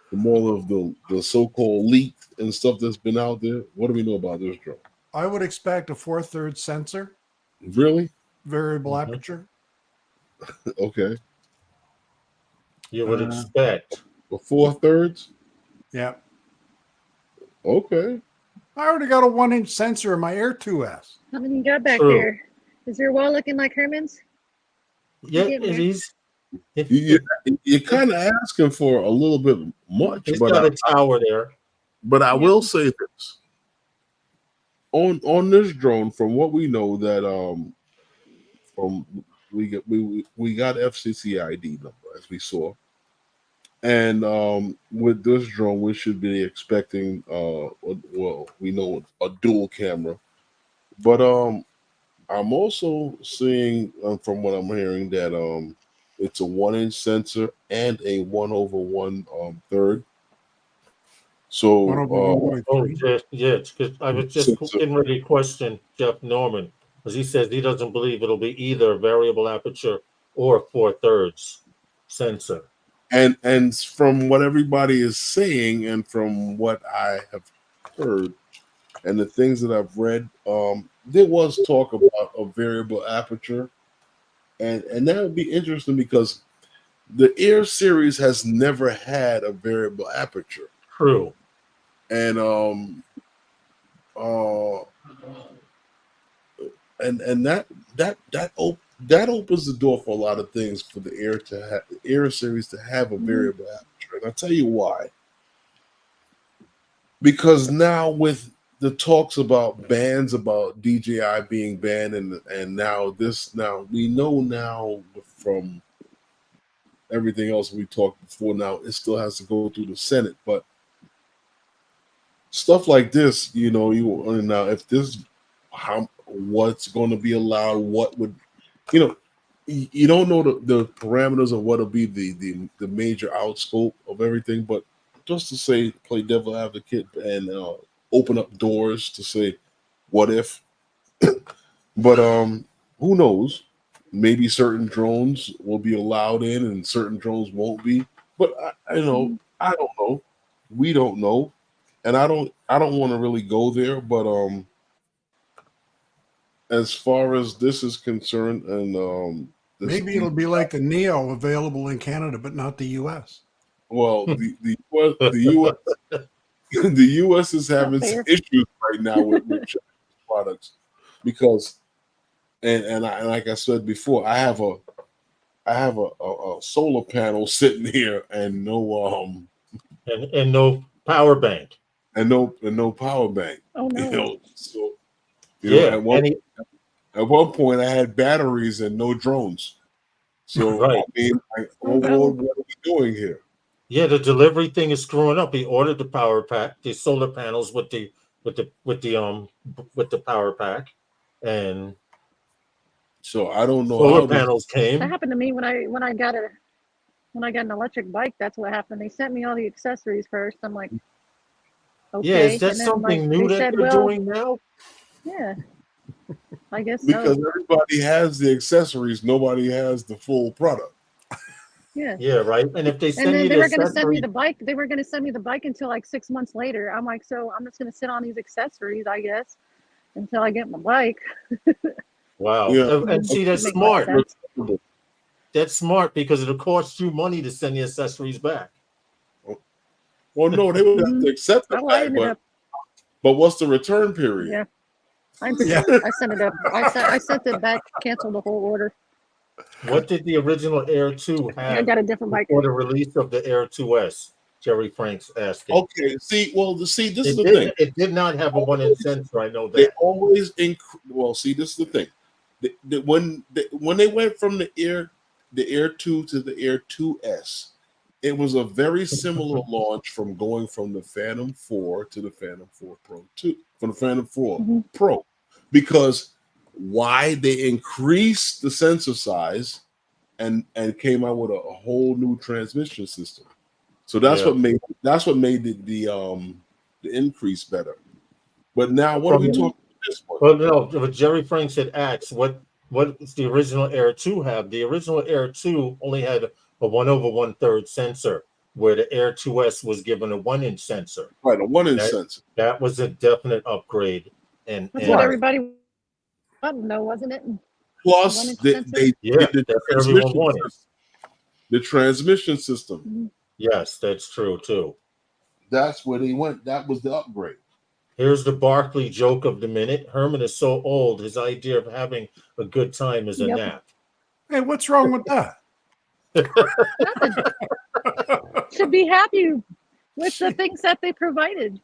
From all of the so-called leak and stuff that's been out there, what do we know about this drone? I would expect a 4/3 sensor, Really? variable aperture. Okay. You would expect. A 4/3? Yeah. Okay. I already got a 1-inch sensor in my Air 2S. How many you got back True. there? Is your wall looking like Herman's? Yeah, Getting it there. is. You're kind of asking for a little bit much, It's but got a tower there. But I will say this. On this drone, from what we know, that from we got FCC ID number as we saw, and with this drone we should be expecting well, we know a dual camera, but I'm also seeing from what I'm hearing that it's a 1-inch sensor and a 1/1 So 1/1.3. Yes, because I was just getting ready to question Jeff Norman because he says he doesn't believe it'll be either variable aperture or 4/3 sensor. and from what everybody is saying and from what I have heard and the things that I've read, there was talk about a variable aperture, and that would be interesting because the Air series has never had a variable aperture. True. And that opens the door for a lot of things for the Air series to have a variable aperture. And I'll tell you why. Because now with the talks about bans about DJI being banned and now we know now from everything else we talked before, now it still has to go through the Senate, but stuff like this, you now if this what's going to be allowed, what would you don't know the parameters of what'll be the major outscope of everything, but just to say, play devil advocate and open up doors to say, what if? But who knows? Maybe certain drones will be allowed in, and certain drones won't be. But I don't know. We don't know. and I don't want to really go there, but as far as this is concerned, and Maybe it'll be like the Neo, available in Canada but not the U.S. well, the U.S. the U.S. is having some issues right now with Chinese products because, and like I said before, I have a solar panel sitting here and no and no power bank. and no power bank. Oh no. So Yeah, at one point I had batteries and no drones. So right. I mean, what are we doing here? Yeah, the delivery thing is screwing up. He ordered the power pack, the solar panels with the power pack, and so I don't know. Solar panels came. That happened to me when I got an electric bike. That's what happened. They sent me all the accessories first. I'm like, okay. Yeah, is that something new that they're doing now? Yeah, I guess because so. everybody has the accessories, nobody has the full product. Yeah. Yeah, right. And if they send you they were going to send me the bike. They were going to send me the bike until like 6 months later. I'm like, so I'm just going to sit on these accessories, I guess, until I get my bike. Wow. Yeah. And see, that's smart. That's smart because it'll cost you money to send the accessories back. Well, no, they would have to accept it, but what's the return period? Yeah. I sent it up. I sent it back, canceled the whole order. What did the original Air 2 have? I got a different bike for the release of the Air 2S. Jerry Frank's asking. Okay, this is the thing. It did not have a 1-inch sensor. I know that. They always this is the thing. When they went from the Air 2 to the Air 2S, it was a very similar launch from going from the Phantom 4 to the Phantom 4 Pro 2, from the Phantom 4 Pro, because why they increased the sensor size and came out with a whole new transmission system. So that's what made the increase better. But now what are we talking about this one? Well, no, but Jerry Franks had asked what does the original Air 2 have? The original Air 2 only had a 1/1/3 sensor, where the Air 2S was given a 1-inch sensor. Right, a 1-inch sensor. That was a definite upgrade. And that's what everybody wanted, though, wasn't it? Plus, they did the transmission system. Yes, that's true too. That's where they went. That was the upgrade. Here's the Barkley joke of the minute. Herman is so old, his idea of having a good time is a nap. Hey, what's wrong with that? Should be happy with the things that they provided.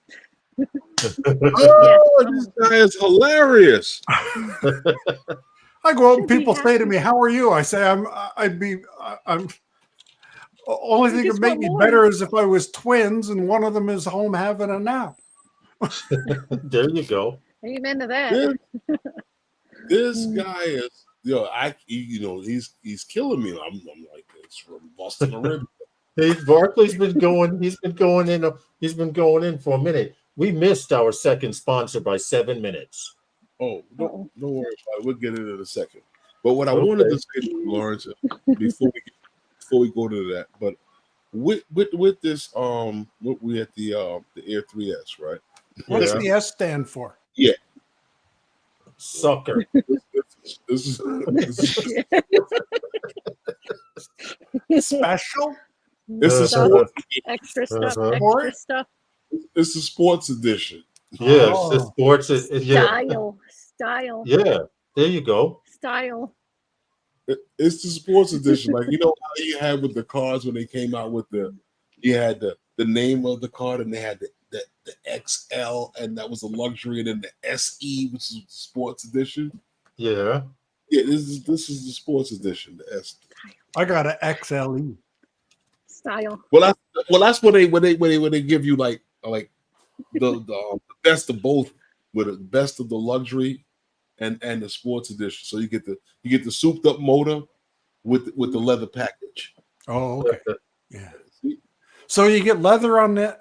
This guy is hilarious. I go out and people say to me, "How are you?" I say, "I'm." Only thing that would make me better is if I was twins and one of them is home having a nap. There you go. Amen to that. This guy is, he's killing me. I'm like, it's from busting a rib. Barkley's been going. He's been going in for a minute. We missed our second sponsor by 7 minutes. Oh, no worries about it. We'll get it in a second. But what I wanted to say to you, Lawrence, before we go to that, but with this, we at the Air 3S, right? What does the S stand for? Yeah, sucker. This is special. It's a sports extra stuff. Extra stuff. It's a sports edition. Yes, the sports Style. Yeah, there you go. Style. It's the sports edition. Like, how you had with the cars when they came out with you had the name of the car, and they had the XL, and that was a luxury, and then the SE, which is the sports edition. Yeah. Yeah, this is the sports edition, the S. I got an XLE. Style. Well, that's when they give you like the best of both, with the best of the luxury and the sports edition. So you get the souped up motor with the leather package. Oh, okay. Yeah. So you get leather on the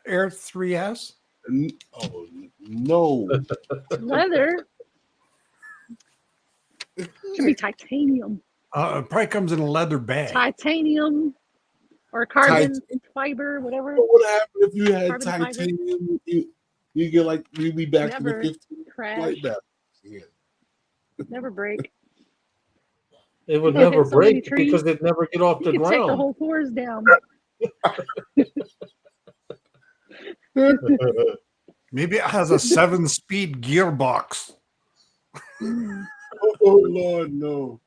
Air 3S? Oh no. Leather. Should be titanium. It probably comes in a leather bag. Titanium. or carbon fiber, whatever. What would happen if you had Carbon fiber. titanium? You get like you'd be back to the Never 15 crash. flight back. Yeah. Never break. It would You could never hit so many break trees. because it'd never get off You the could take the ground. whole forest down. Maybe it has a 7-speed gearbox Oh Lord, no.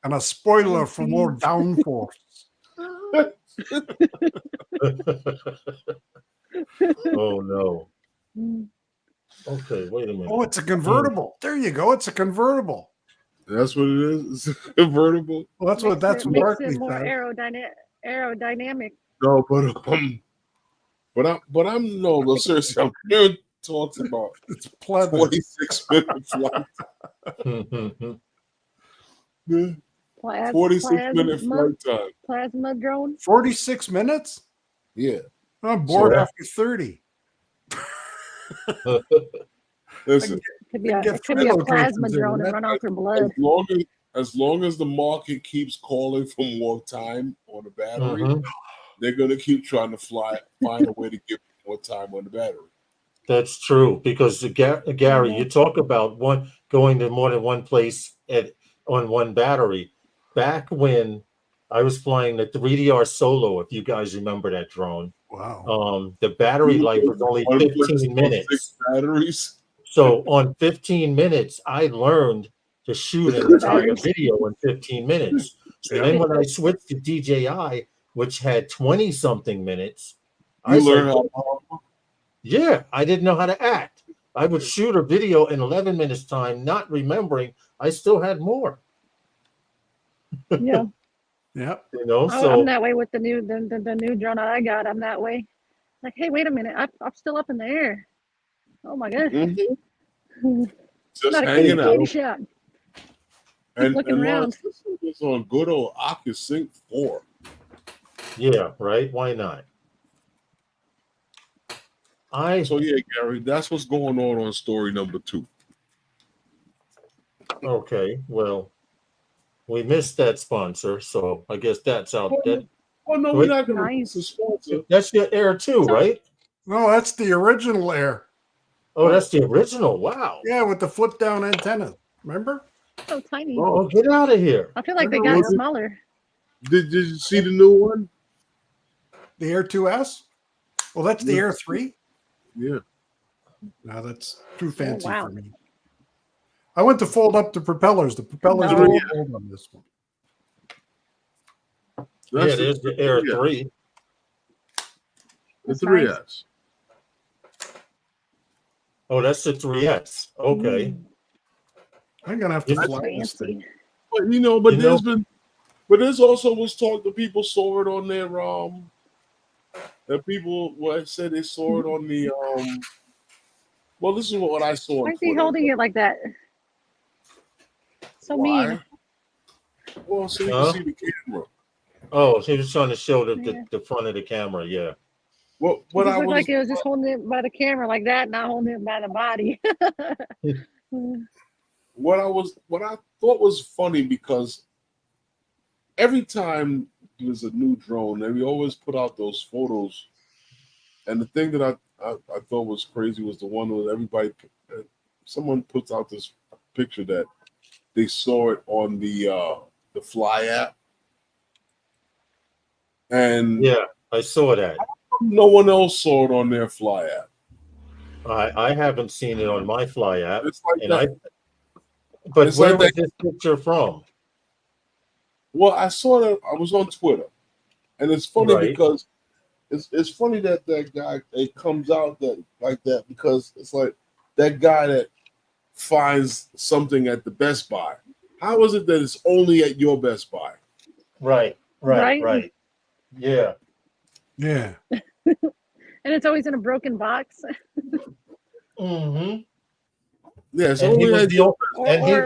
and a spoiler for more downforce. Oh no. Mm. Okay, wait a minute. Oh, it's a convertible. There you go. It's a convertible. That's what it is. It's a convertible. Well, that's what Makes Berkeley it more said. aerodynamic. No, but I'm no, seriously. I'm hearing talks about It's pleather. 46-minute flight. Yeah, 46-minute flight time. Plasma drone. 46 minutes? Yeah. I'm bored So- after 30. Listen, Could be a, Get it could be a three plasma locations in drone and that. run off your blood. as long as the market keeps calling for more time on the battery, Mhm. they're gonna keep trying to find a way to give more time on the battery. That's true because Gary, you talk about going to more than one place on one battery. Back when I was flying the 3DR Solo, if you guys remember that drone, Wow. the battery life was only 15 minutes. 6 batteries. So on 15 minutes, I learned to shoot an entire video in 15 minutes. So then when I switched to DJI, which had 20 something minutes, I learned said, yeah, I didn't know how to act. I would shoot a video in 11 minutes time, not remembering I still had more. Yeah. Yep. You know, I'm that way with the new drone that I got. I'm that way. Like, hey, wait a minute, I'm still up in the air. Oh my god. Just Not a hanging out. candy shot. And looking around. This is on good old OcuSync 4. Yeah, right. Why not? So yeah, Gary, that's what's going on story number 2. Okay, well, we missed that sponsor, so I guess that's out. Oh no, we're not going to miss the sponsor. That's your Air 2, right? No, that's the original Air. Oh, that's the original. Wow. Yeah, with the flip down antenna. Remember? So tiny. Oh, get out of here. I feel like they got smaller. Did you see the new one? The Air 2S? Well, that's the Air 3. Yeah. No, that's too fancy wow. for me. I went to fold up the propellers. The propellers No. don't fold on this one. Yeah, there's the Air 3. The 3S. Oh, that's the 3S. Okay. I'm gonna have to fly this thing. But there's also was talk that people saw it on their that people said they saw it on the well, this is what I saw. Why is he holding it like that? So mean. Well, so you can see the camera. Oh, he was trying to show the front of the camera. Yeah. Well, It looked like it was just holding it by the camera like that, not holding it by the body. What I thought was funny, because every time there's a new drone, they always put out those photos. And the thing that I thought was crazy was the one where someone puts out this picture that they saw it on the Fly app. And yeah, I saw that. No one else saw it on their Fly app. I haven't seen it on my Fly app. It's like but it's where was this picture from? Well, I saw that. I was on Twitter, and it's funny because it's funny that guy it comes out like that because it's like that guy that finds something at the Best Buy. How is it that it's only at your Best Buy? Right. Yeah. Yeah. And it's always in a broken box. Mm-hmm. Yeah, it's only at your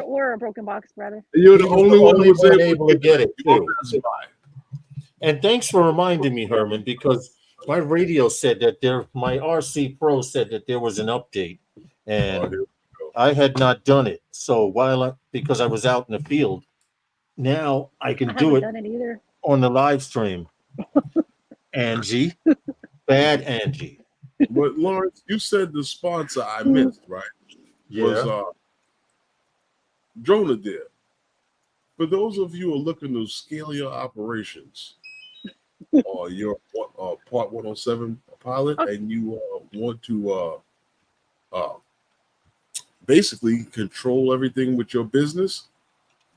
or a broken box, rather. You're the only one who was able to get it too. And thanks for reminding me, Herman, because my radio said that my RC Pro said that there was an update, and I had not done it. So because I was out in the field, now I can do it done it either. on the live stream. Angie, bad Angie. But Lawrence, you said the sponsor I missed, right? Was Yeah. Dronadare. For those of you who are looking to scale your operations or your Part 107 pilot, and you want to basically control everything with your business,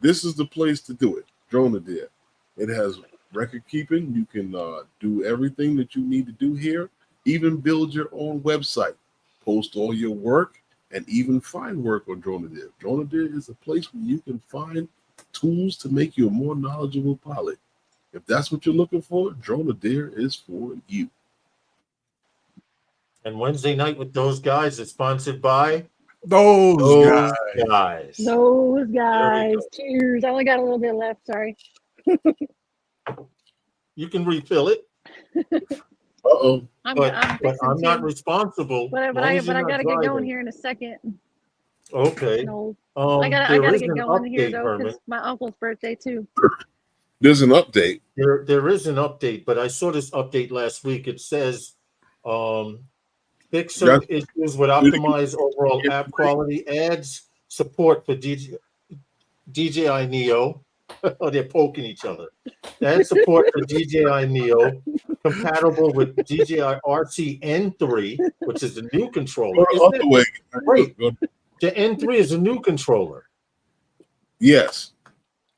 this is the place to do it. Dronadare. It has record keeping. You can do everything that you need to do here, even build your own website, post all your work, and even find work on Dronadare. Dronadare is a place where you can find tools to make you a more knowledgeable pilot. If that's what you're looking for, Dronadare is for you. And Wednesday night with those guys is sponsored by Those guys. guys. Those There guys. we go. Cheers. I only got a little bit left. Sorry. You can refill it, Uh-oh. but fixing I'm not to. responsible. But long I as you're not gotta get going driving. here in a second. Okay. No, There I gotta is get an going here update, though, Herman. because my uncle's birthday too. There's an update. There is an update, but I saw this update last week. It says fix certain issues with optimized overall app quality, adds support for DJI Neo. Oh, they're poking each other. Add support for DJI Neo, compatible with DJI RC N3, which is the new controller. Go the other way. Wait, the N3 is a new controller. Yes.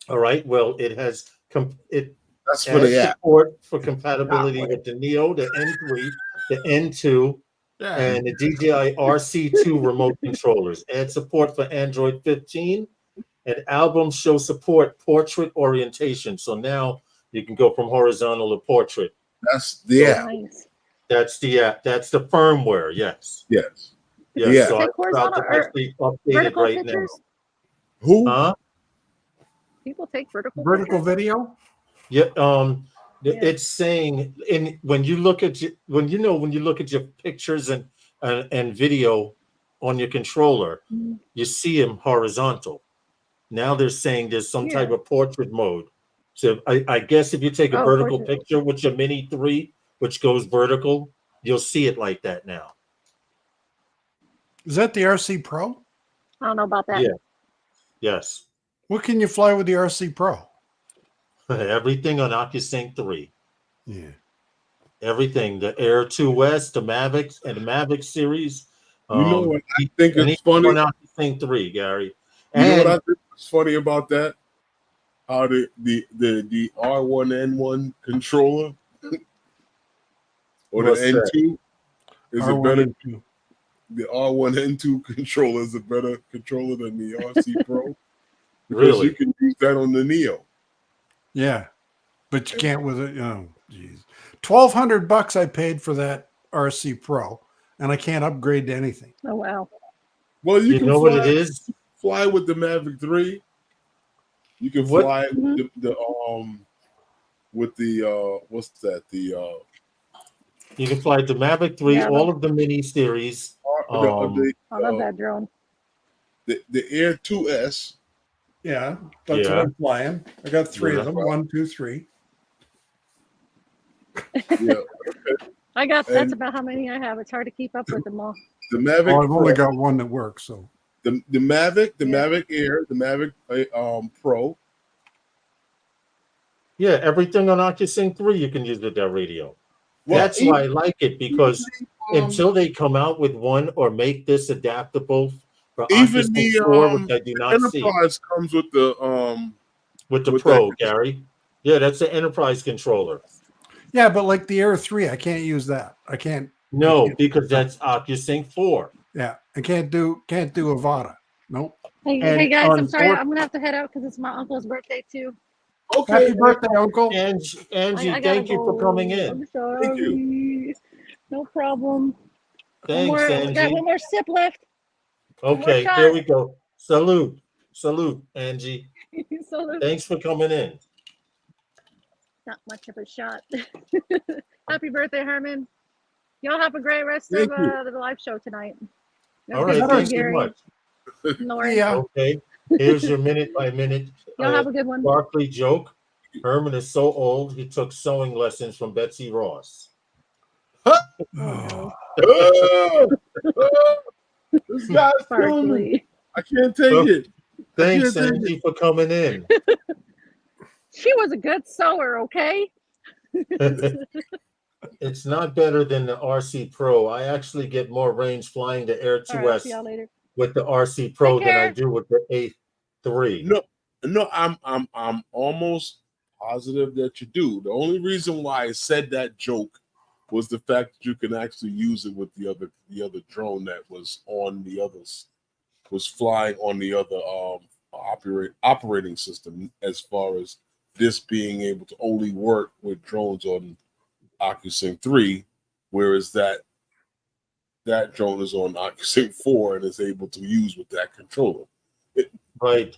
All right. Well, it has That's for the app. support for compatibility with the Neo, the N3, the N2, and the DJI RC2 remote controllers. Add support for Android 15, and albums show support portrait orientation. So now you can go from horizontal to portrait. That's the app. Nice. That's the app. That's the firmware. Yes. Yes. Yes. Yeah. So Take I'm proud to horizontal or actually update it vertical right pictures? now. Who? Huh? People take vertical Vertical pictures? video? Yeah. It's saying when you look at your pictures and video on your controller, you see them horizontal. Now they're saying there's some type of portrait mode. So I guess if you take a vertical portrait. picture with your Mini 3, which goes vertical, you'll see it like that now. Is that the RC Pro? I don't know about that. Yeah. Yes. What can you fly with the RC Pro? Everything on OcuSync 3. Yeah. Everything. The Air 2S, the Mavics, and the Mavic series. You know what I think is funny? On OcuSync 3, Gary. You know what I think is funny about that? How the R1N1 controller or the What's that? N2 is a better. R1N2. The R1N2 controller is a better controller than the RC Pro. Because Really? you can use that on the Neo. Yeah. But you can't with it. Oh, geez. $1,200 I paid for that RC Pro, and I can't upgrade to anything. Oh wow. Well, you can know fly, what it is? fly with the Mavic 3. You can What? fly with the what's that? You can fly the Mavic 3, Yeah, all of the mini series. I love that drone. The Air 2S. Yeah, that's Yeah. what I'm flying. I got 3 of them. Yeah. 1, 2, 3. Yeah. That's about how many I have. It's hard to keep up with them all. The Mavic. Oh, I've only got one that works. So the Mavic, Mavic Air, the Mavic Pro. Yeah, everything on OcuSync 3 you can use with that radio. Well, That's why I like it, because until they come out with one or make this adaptable for even OcuSync the 4, which I do not see. Enterprise comes with the With the with Pro, that- Gary. Yeah, that's the Enterprise controller. yeah, but like the Air 3, I can't use that. I can't. No, because that's OcuSync 4. Yeah, I can't do Avata. Nope. Hey, And hey guys, I'm sorry. on- I'm gonna have to head out because it's my uncle's birthday too. okay. Happy birthday, Uncle. Angie, I gotta thank you for go. coming in. I'm sorry. No problem. Thanks, We got Angie. one more sip left. Okay, shot. here we go. Salute, Angie. So there's Thanks for coming in. not much of a shot. Happy birthday, Herman. Y'all have a great rest Thank of you. the live show tonight. All right, Okay, thanks so Gary. much. Lauren. Yeah. Okay, here's your minute by minute Y'all have a good one. Barkley joke. Herman is so old he took sewing lessons from Betsy Ross. Oh, This guy's killing me. Sparkly. I can't take it. Thanks, I can't take Angie, for coming in. She was a good sewer, okay? It's not better than the RC Pro. I actually get more range flying the Air All right, see 2S y'all later. with the RC Pro Take than I care. do with the A3. No, I'm almost positive that you do. The only reason why I said that joke was the fact that you can actually use it with the other drone that was on the others, was flying on the other operating system, as far as this being able to only work with drones on OcuSync 3, whereas that drone is on OcuSync 4 and is able to use with that controller. Right.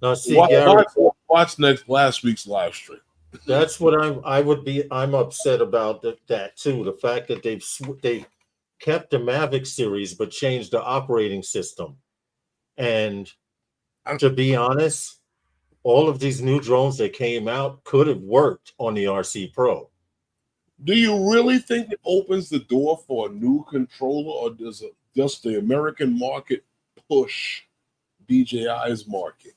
Now, see, Gary, watch last week's live stream. that's what I'm upset about that too. The fact that they've kept the Mavic series but changed the operating system. And to be honest, all of these new drones that came out could have worked on the RC Pro. Do you really think it opens the door for a new controller, or does just the American market push DJI's market?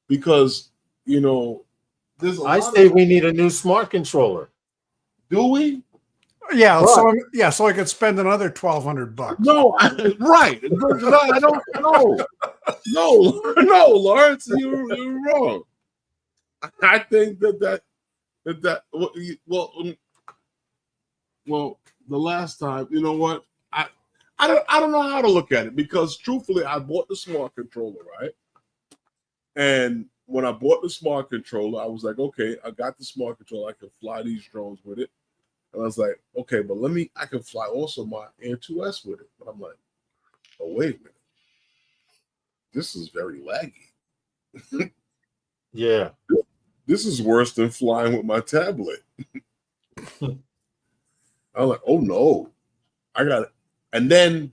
Because, there's I say we need a new smart controller. Do we? Yeah, Right. so I could spend another $1,200. No, right. No, I don't know. No, Lawrence, you're wrong. I think that well, the last time, you know what? I don't know how to look at it, because truthfully, I bought the smart controller, right? And when I bought the smart controller, I was like, okay, I got the smart controller. I can fly these drones with it. And I was like, okay, but I can fly also my Air 2S with it. But I'm like, oh, wait a minute. This is very laggy. Yeah. This is worse than flying with my tablet. I'm like, oh no, I got it. And then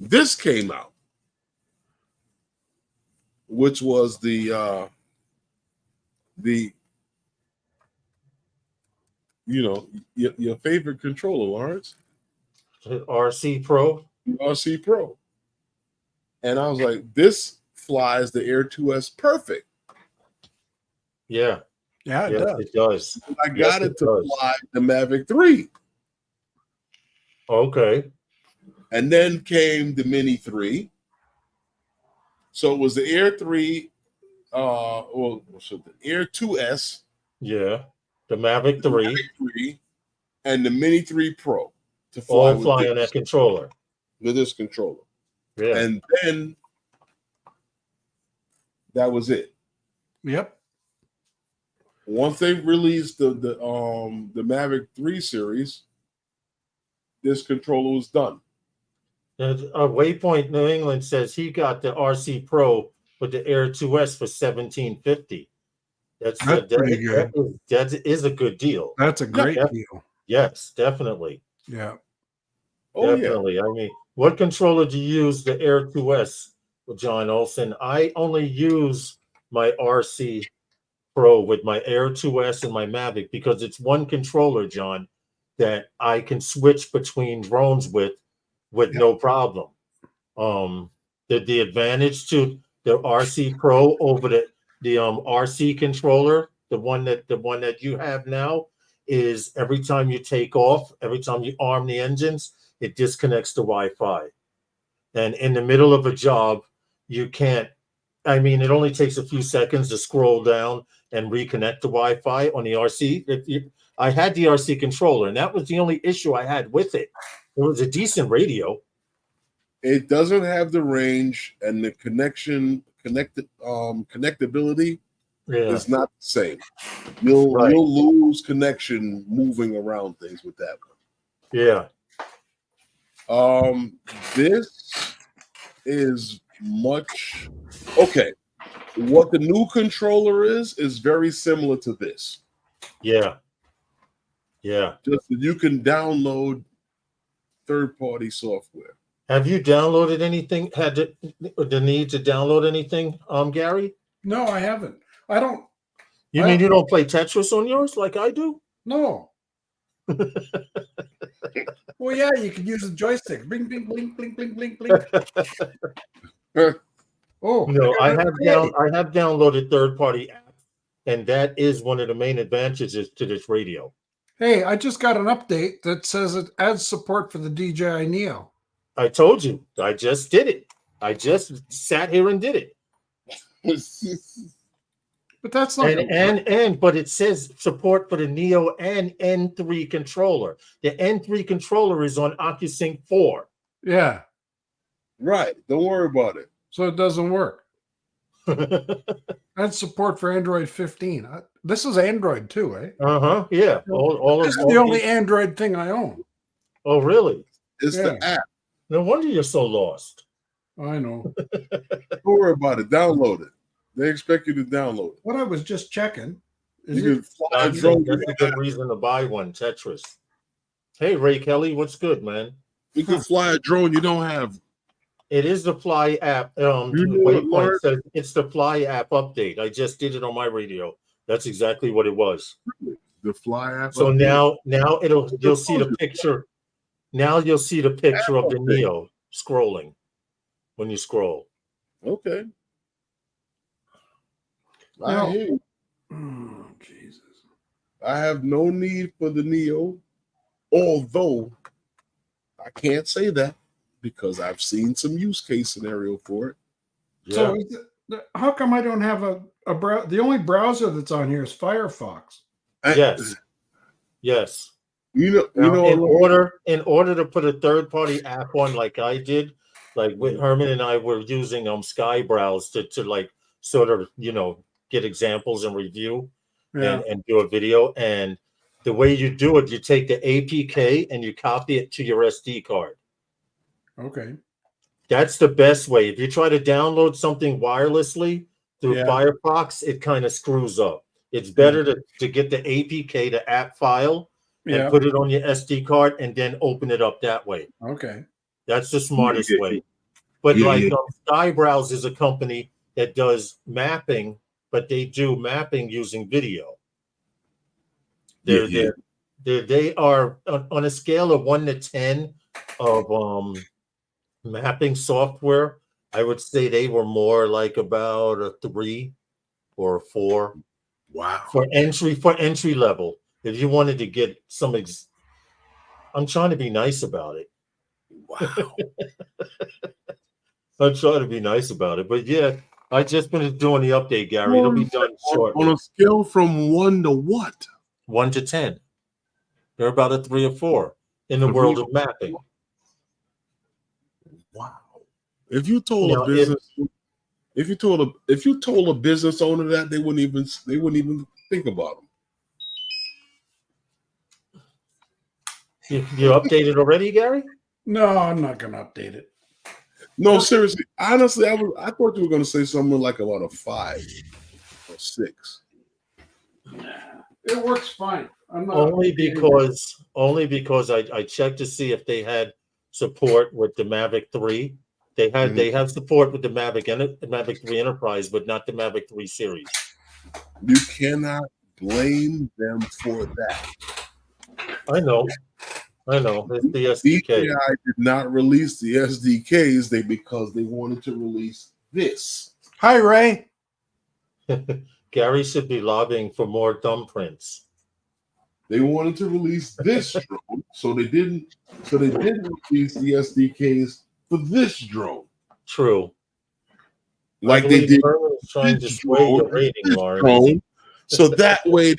this came out, which was your favorite controller, Lawrence. RC Pro. RC Pro. And I was like, this flies the Air 2S perfect. Yeah. Yeah, It does. I got it to fly the Mavic 3. Okay. And then came the Mini 3. So it was the Air 3, the Air 2S. Yeah. The Mavic 3. And the Mini 3 Pro to fly on that controller. With this controller. Yeah. And then that was it. Yep. Once they released the Mavic 3 series, this controller was done. Waypoint New England says he got the RC Pro with the Air 2S for $1,750. That's pretty good. That is a good deal. That's a great deal. Yes, definitely. Yeah. Oh, definitely. Yeah. I mean, what controller do you use the Air 2S with, John Olson? I only use my RC Pro with my Air 2S and my Mavic because it's one controller, John, that I can switch between drones with no problem. The advantage to the RC Pro over the RC controller, the one that you have now, is every time you take off, every time you arm the engines, it disconnects to Wi-Fi. And in the middle of a job, you can't. I mean, it only takes a few seconds to scroll down and reconnect to Wi-Fi on the RC. I had the RC controller, and that was the only issue I had with it. It was a decent radio. It doesn't have the range, and the connectivity is not the same. You'll lose connection moving around things with that one. Yeah. This is much okay. What the new controller is very similar to this. Yeah. Yeah. Just that you can download third-party software. Have you downloaded anything? Had the need to download anything, Gary? No, I haven't. I don't. You mean you don't play Tetris on yours like I do? No. Well, yeah, you could use the joystick. Bling, bling, bling, bling, bling, bling, bling. Oh no, I have downloaded third-party apps, and that is one of the main advantages to this radio. Hey, I just got an update that says it adds support for the DJI Neo. I told you, I just did it. I just sat here and did it. But that's not but it says support for the Neo and N3 controller. The N3 controller is on OcuSync 4. Yeah. Right. Don't worry about it. So it doesn't work. That's support for Android 15. This is Android too, eh? Yeah. This is the only Android thing I own. Oh, really? It's the app. No wonder you're so lost. I know. Don't worry about it. Download it. They expect you to download it. What I was just checking. You can fly a That's drone. a good reason to buy one, Tetris. Hey, Ray Kelly, what's good, man? You can fly a drone you don't have. It is the Fly app. Waypoint says it's the Fly app update. I just did it on my radio. That's exactly what it was. The Fly app. So now you'll see the picture. Now you'll see the picture of the Neo scrolling when you scroll. Okay. Now, I hear you. Oh, Jesus. I have no need for the Neo, although I can't say that because I've seen some use case scenario for it. So how come I don't have a the only browser that's on here is Firefox? Yes. You know. In order to put a third-party app on, like I did, like with Herman and I were using Sky Browse to like sort of get examples and review and do a video. And the way you do it, you take the APK and you copy it to your SD card. Okay. That's the best way. If you try to download something wirelessly through Firefox, it kind of screws up. It's better to get the APK, the app file, and put it on your SD card and then open it up that way. Okay. That's the smartest way. But Sky Browse is a company that does mapping, but they do mapping using video. They are on a scale of 1 to 10 of mapping software. I would say they were more like about a 3 or a 4. Wow. For entry level. If you wanted to get some, I'm trying to be nice about it. Wow. I'm trying to be nice about it, but yeah, I just finished doing the update, Gary. It'll be done shortly. On a scale from 1 to what? 1 to 10. They're about a 3 or 4 in the world of mapping. Wow. If you told a business, if you told a business owner that, they wouldn't even think about them. You updated already, Gary? No, I'm not going to update it. No, seriously. Honestly, I thought you were going to say something like about a 5 or 6. It works fine. I'm not only because I checked to see if they had support with the Mavic 3. They have support with the Mavic 3 Enterprise, but not the Mavic 3 series. You cannot blame them for that. I know. It's the SDK. DJI did not release the SDKs because they wanted to release this. Hi, Ray. Gary should be lobbying for more thumbprints. They wanted to release this drone, so they didn't release the SDKs for this drone. True. Like they did trying to sway your rating, Lauren. So that way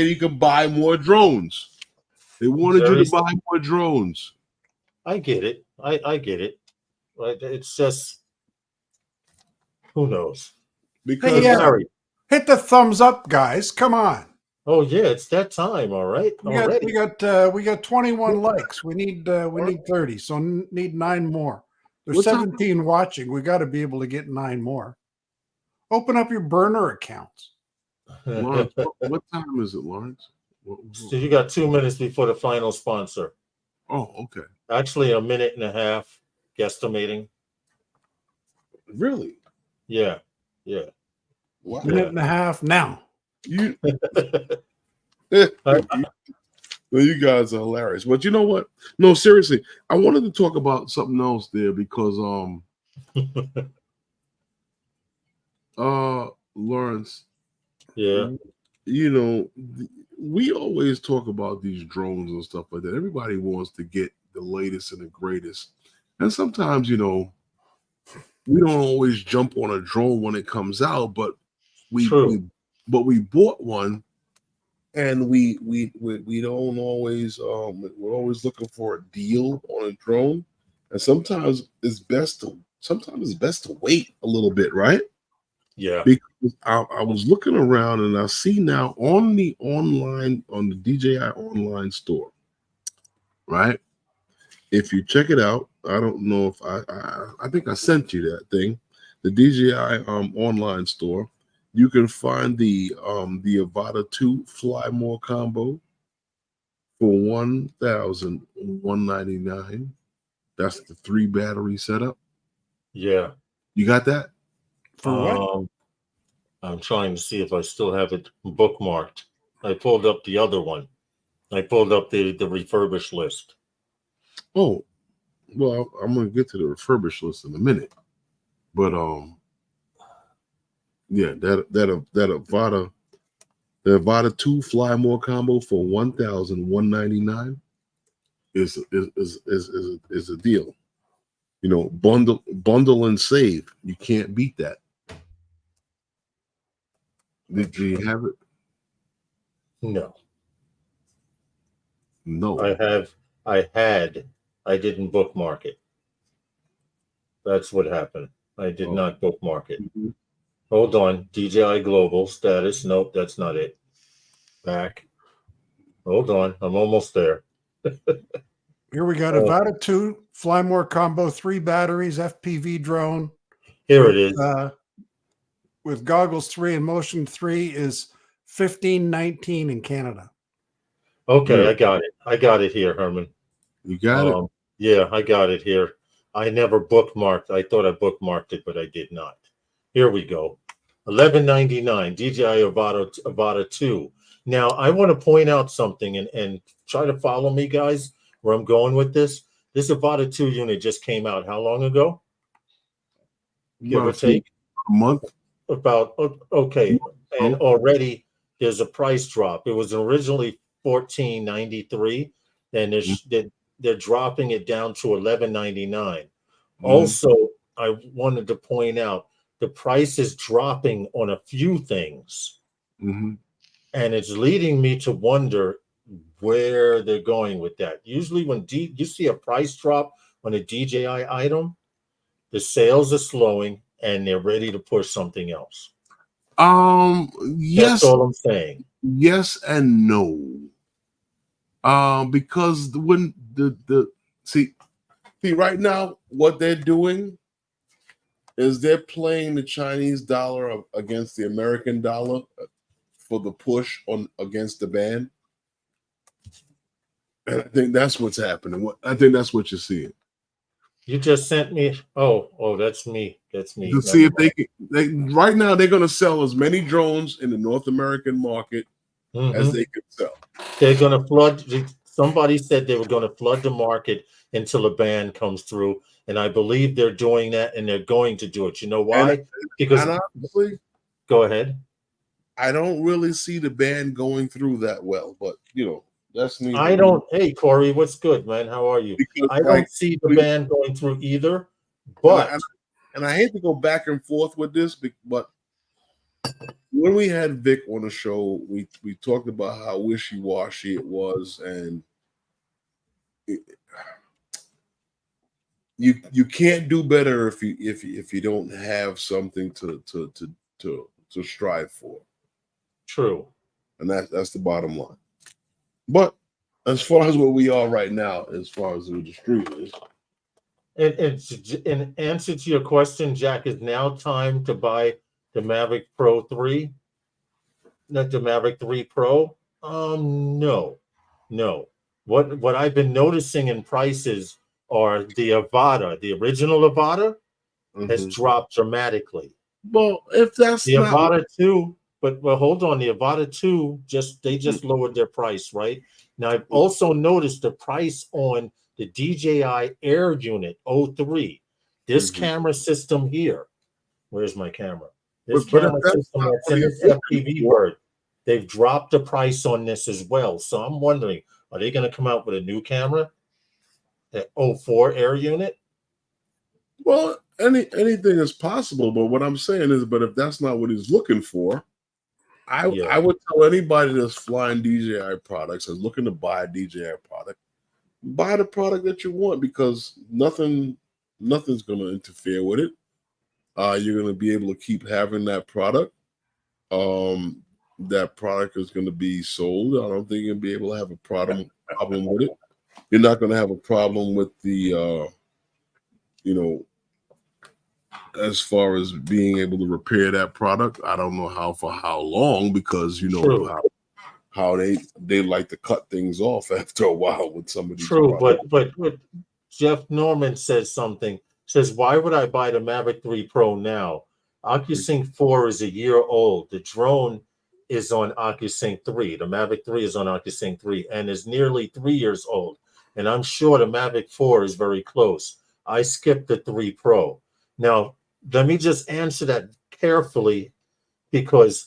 you could buy more drones. They wanted you to buy more drones. I get it. I get it. Right? It's just, who knows? Because hit the thumbs up, guys. Come on. Oh yeah, it's that time. All right. We got 21 likes. We need 30. So need 9 more. There's 17 watching. We got to be able to get 9 more. Open up your burner accounts. Lawrence, what time is it, Lawrence? So you got 2 minutes before the final sponsor. Oh, okay. Actually, a minute and a half guesstimating. Really? Yeah. Yeah. Wow. Minute and a half now. You, I- well, you guys are hilarious. But you know what? No, seriously, I wanted to talk about something else there because Lawrence, yeah. you know, we always talk about these drones and stuff like that. Everybody wants to get the latest and the greatest. And sometimes, you know, we don't always jump on a drone when it comes out, but we True. bought one and we don't always we're always looking for a deal on a drone. And sometimes it's best to wait a little bit, right? Yeah. Because I was looking around and I see now on the DJI online store, right? If you check it out, I don't know if I think I sent you that thing, the DJI online store. You can find the Avata 2 Fly More combo for $1,199. That's the 3 battery setup. Yeah. You got that? For what? I'm trying to see if I still have it bookmarked. I pulled up the other one. I pulled up the refurbished list. Oh, well, I'm gonna get to the refurbished list in a minute. But yeah, that Avata 2 Fly More combo for $1,199 is a deal. You know, bundle and save. You can't beat that. Did you have it? No. No. I didn't bookmark it. That's what happened. I did not bookmark it. Mm-hmm. Hold on. DJI Global status. Nope, that's not it. Back. Hold on. I'm almost there. Here we got Avata 2 Fly More combo, 3 batteries, FPV drone. Here it is. With goggles 3 and motion 3 is $1,519 in Canada. Okay, Yeah. I got it here, Herman. You got it? Yeah, I got it here. I never bookmarked. I thought I bookmarked it, but I did not. Here we go. $11.99 DJI Avata 2. Now, I want to point out something and try to follow me, guys, where I'm going with this. This Avata 2 unit just came out how long ago? Give or take? A month. About, okay. And already there's a price drop. It was originally $14.93, and they're dropping it down to $11.99. Also, I wanted to point out the price is dropping on a few things, and it's leading me to wonder where they're going with that. Usually when you see a price drop on a DJI item, the sales are slowing and they're ready to push something else. Yes. That's all I'm saying. Yes and no. Because when see right now what they're doing is they're playing the Chinese dollar against the American dollar for the push against the ban. And I think that's what's happening. I think that's what you're seeing. You just sent me. Oh, that's me. That's me. To see if right now they're going to sell as many drones in the North American market as they can sell. They're going to flood. Somebody said they were going to flood the market until a ban comes through, and I believe they're doing that, and they're going to do it. You know why? Because honestly, go ahead. I don't really see the ban going through that well, but you know. I don't. Hey, Corey, what's good, man? How are you? Because, I don't see the ban going through either. But and I hate to go back and forth with this, but when we had Vic on the show, we talked about how wishy-washy it was, and you can't do better if you don't have something to strive for. True, and that's the bottom line. But as far as where we are right now, as far as the street is, in answer to your question, Jack, is now time to buy the Mavic Pro 3, not the Mavic 3 Pro? No. When What I've been noticing in prices are the Avata, the original Avata, has dropped dramatically. Well, if that's The not Avata 2, but hold on, the Avata 2 just lowered their price, right? Now I've also noticed the price on the DJI Air unit 03. This camera system here. Where's my camera? This but if camera that's system not that's what in he's this looking FPV for, bird, they've dropped the price on this as well. So I'm wondering, are they going to come out with a new camera? That 04 Air unit? well, anything is possible. But what I'm saying is, but if that's not what he's looking for, I would tell anybody that's flying DJI products and looking to buy a DJI product, buy the product that you want, because nothing's going to interfere with it. You're going to be able to keep having that product. That product is going to be sold. I don't think you'll be able to have a problem with it. You're not going to have a problem with the, as far as being able to repair that product. I don't know for how long, because how they like to cut things off after a while with some of these products. But Jeff Norman says something. Says, why would I buy the Mavic 3 Pro now? OcuSync 4 is a year old. The drone is on OcuSync 3. The Mavic 3 is on OcuSync 3 and is nearly 3 years old. And I'm sure the Mavic 4 is very close. I skipped the 3 Pro. Now, let me just answer that carefully, because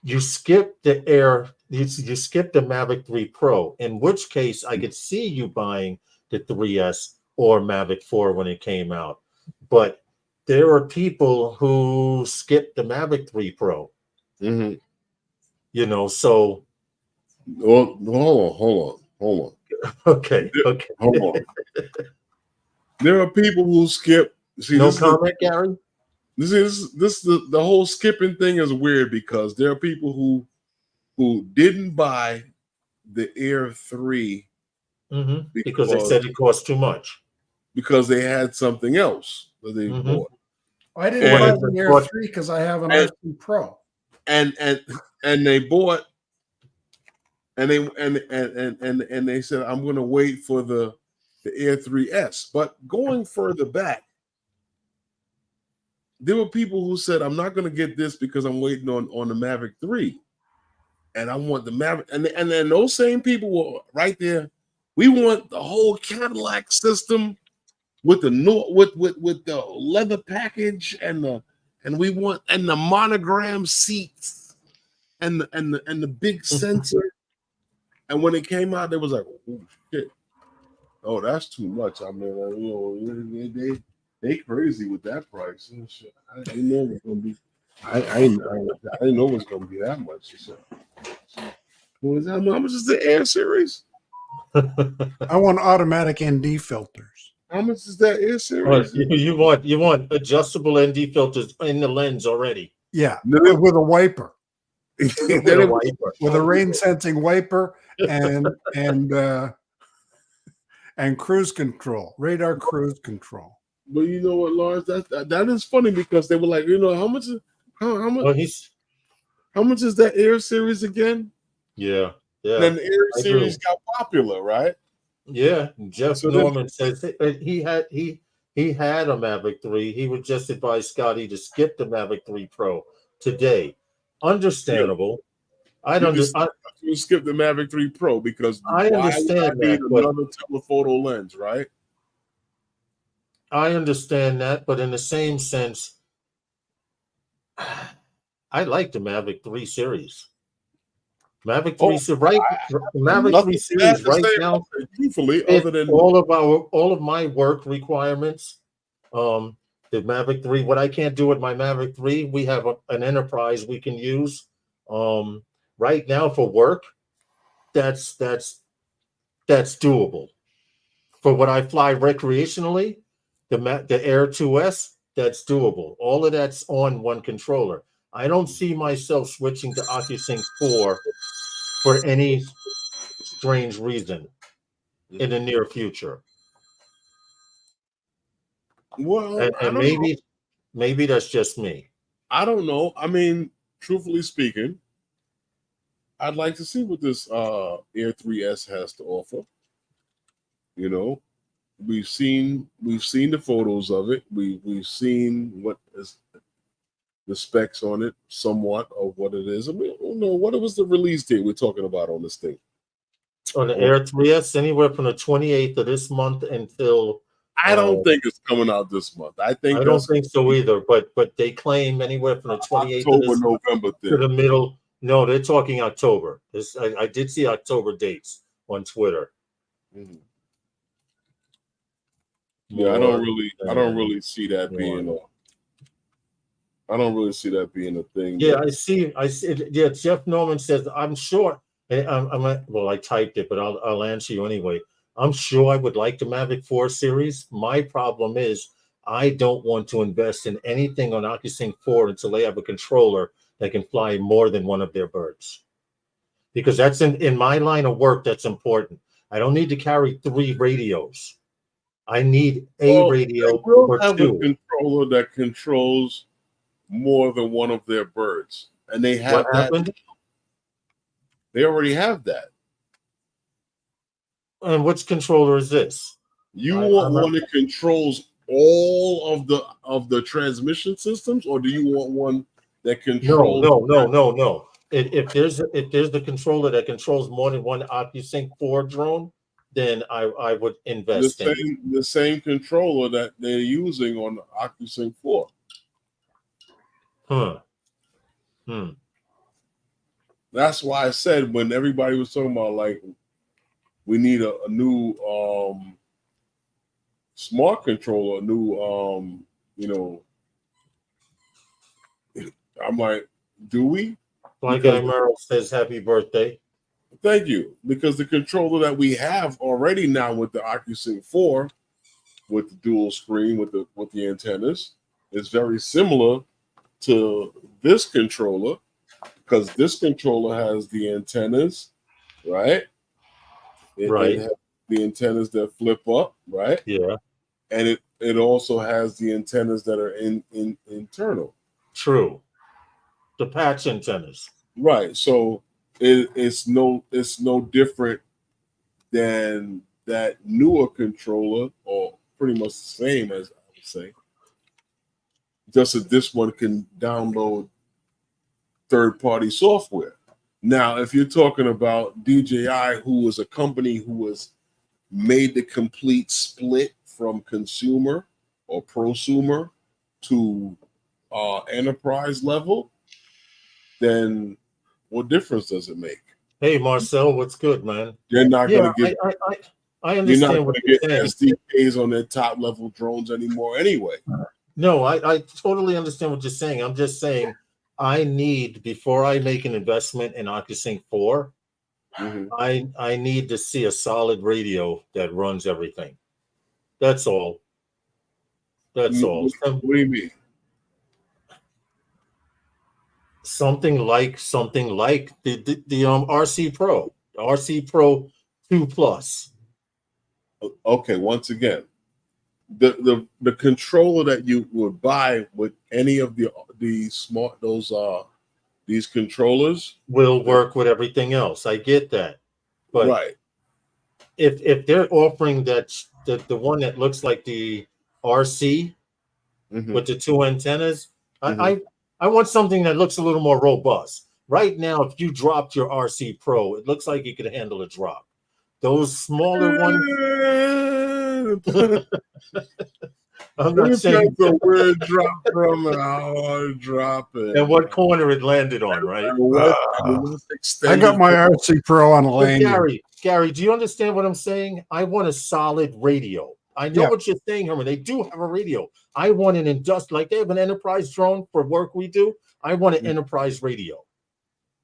you skip the Air, you skip the Mavic 3 Pro, in which case I could see you buying the 3S or Mavic 4 when it came out. But there are people who skip the Mavic 3 Pro. So. Well, hold on. Okay. Hold on. There are people who skip. See, no comment, Gary? The whole skipping thing is weird, because there are people who didn't buy the Air 3 because they said it cost too much, because they had something else that they bought. I didn't buy the Air 3 because I have an RC Pro, and they bought, and they said, I'm going to wait for the Air 3S. But going further back, there were people who said, I'm not going to get this because I'm waiting on the Mavic 3. And I want the Mavic. And then those same people were right there. We want the whole Cadillac system with the with the leather package and the monogram seats and the big sensor. And when it came out, they was like, oh shit. Oh, that's too much. I mean, they crazy with that price and shit. I didn't know it was gonna be. I didn't know it was gonna be that much. How much is the Air series? I want automatic ND filters. How much is that Air series? You want adjustable ND filters in the lens already? Yeah, with a wiper. With a rain sensing wiper and cruise control, radar cruise control. But you know what, Lawrence? That is funny, because they were like, how much is how much is that Air series again? Yeah. Then the Air series got popular, right? Yeah. Jeff Norman says he had a Mavic 3. He would just advise Scotty to skip the Mavic 3 Pro today. Understandable. You skip the Mavic 3 Pro because I understand need another telephoto lens, right? I understand that, but in the same sense, I like the Mavic 3 series. Mavic 3 series right now, other than all of my work requirements. The Mavic 3, what I can't do with my Mavic 3, we have an enterprise we can use. Right now for work, that's doable. For what I fly recreationally, the Air 2S, that's doable. All of that's on one controller. I don't see myself switching to OcuSync 4 for any strange reason in the near future. Well, and maybe that's just me. I don't know. I mean, truthfully speaking, I'd like to see what this Air 3S has to offer. You know, we've seen the photos of it. We've seen what is the specs on it, somewhat of what it is. I mean, I don't know what was the release date we're talking about on this thing. On the Air 3S, anywhere from the 28th of this month until I don't think it's coming out this month. I don't think so either. But they claim anywhere from the 28th of this November to the middle. No, they're talking October. I did see October dates on Twitter. Mm-hmm. Yeah, I don't really see that being I don't really see that being a thing. Yeah, I see. Yeah, Jeff Norman says, I'm sure. Well, I typed it, but I'll answer you anyway. I'm sure I would like the Mavic 4 series. My problem is I don't want to invest in anything on OcuSync 4 until they have a controller that can fly more than one of their birds. Because that's in my line of work, that's important. I don't need to carry 3 radios. I need a radio or have 2. A controller that controls more than one of their birds. And they have What happened? They already have that. And which controller is this? You want one that controls all of the transmission systems, or do you want one that controls? No. If there's the controller that controls more than one OcuSync 4 drone, then I would invest in the same controller that they're using on the OcuSync 4. That's why I said when everybody was talking about like we need a new smart controller, a new I'm like, do we? My guy Merrill says happy birthday. Thank you. Because the controller that we have already now with the OcuSync 4, with the dual screen, with the antennas, is very similar to this controller, because this controller has the antennas, right? It has the antennas that flip up, right? Yeah. And it also has the antennas that are internal. True. The patch antennas. Right. So it's no different than that newer controller, or pretty much the same, as I would say. Just that this one can download third-party software. Now, if you're talking about DJI, who was a company who was made the complete split from consumer or prosumer to enterprise level, then what difference does it make? Hey, Marcel, what's good, man? You're not going to get. I understand what you're saying. SDKs on their top level drones anymore, anyway. No, I totally understand what you're saying. I'm just saying, I need, before I make an investment in OcuSync 4, I need to see a solid radio that runs everything. That's all. That's all. What do you mean? Something like the RC Pro, RC Pro 2 Plus. Okay, once again, the controller that you would buy with any of these controllers will work with everything else. I get that, but right. If they're offering the one that looks like the RC with the 2 antennas, I want something that looks a little more robust. Right now, if you dropped your RC Pro, it looks like you could handle a drop. Those smaller ones. I'm not saying that's a weird drop from drop it. And what corner it landed on, right? I got my RC Pro on a lanyard. Gary, do you understand what I'm saying? I want a solid radio. I know what you're saying, Herman. They do have a radio. I want an industrial, like they have an enterprise drone for work we do. I want an enterprise radio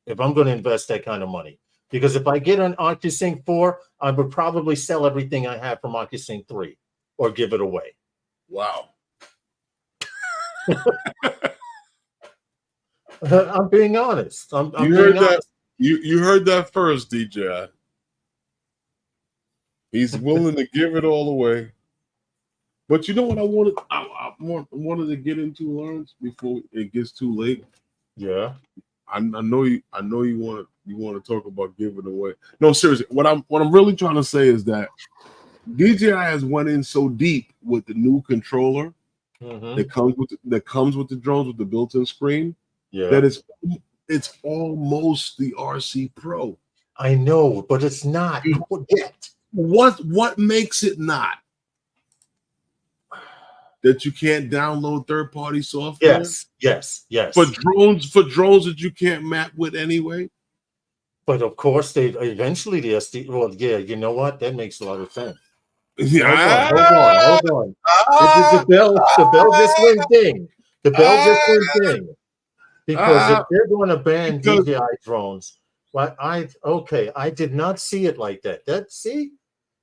if I'm going to invest that kind of money. Because if I get an OcuSync 4, I would probably sell everything I have from OcuSync 3 or give it away. Wow. I'm being honest. I'm you heard that? Honest. You heard that first, DJI. He's willing to give it all away. But you know what I wanted to get into, Lawrence, before it gets too late. Yeah. I know you want to talk about giving away. No, seriously. What I'm really trying to say is that DJI has went in so deep with the new controller Mhm. that comes with the drones with the built-in screen Yeah, that it's almost the RC Pro. I know, but it's not yet. What makes it not? That you can't download third-party software? Yes. For drones that you can't map with anyway? But of course, they eventually the SD. Well, yeah, you know what? That makes a lot of sense. Yeah. Hold on. The bell just went ding. The bell just went ding. Because if they're going to ban DJI drones, well, I did not see it like that.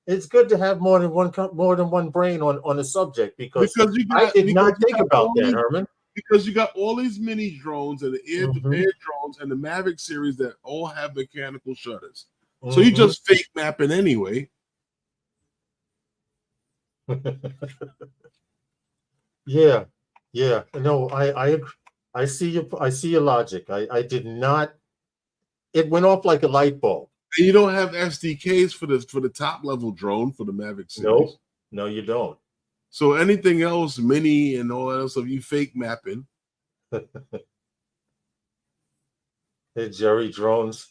It's good to have more than one brain on a subject because I did not think about that, Herman. Because you got all these mini drones and the air Mhm. drones and the Mavic series that all have mechanical shutters. So you just fake mapping anyway. Yeah. No, I see your logic. I did not. It went off like a light bulb. And you don't have SDKs for the top level drone for the Mavic series. No, you don't. So anything else, mini and all that stuff, you fake mapping. Hey, Jerry Franks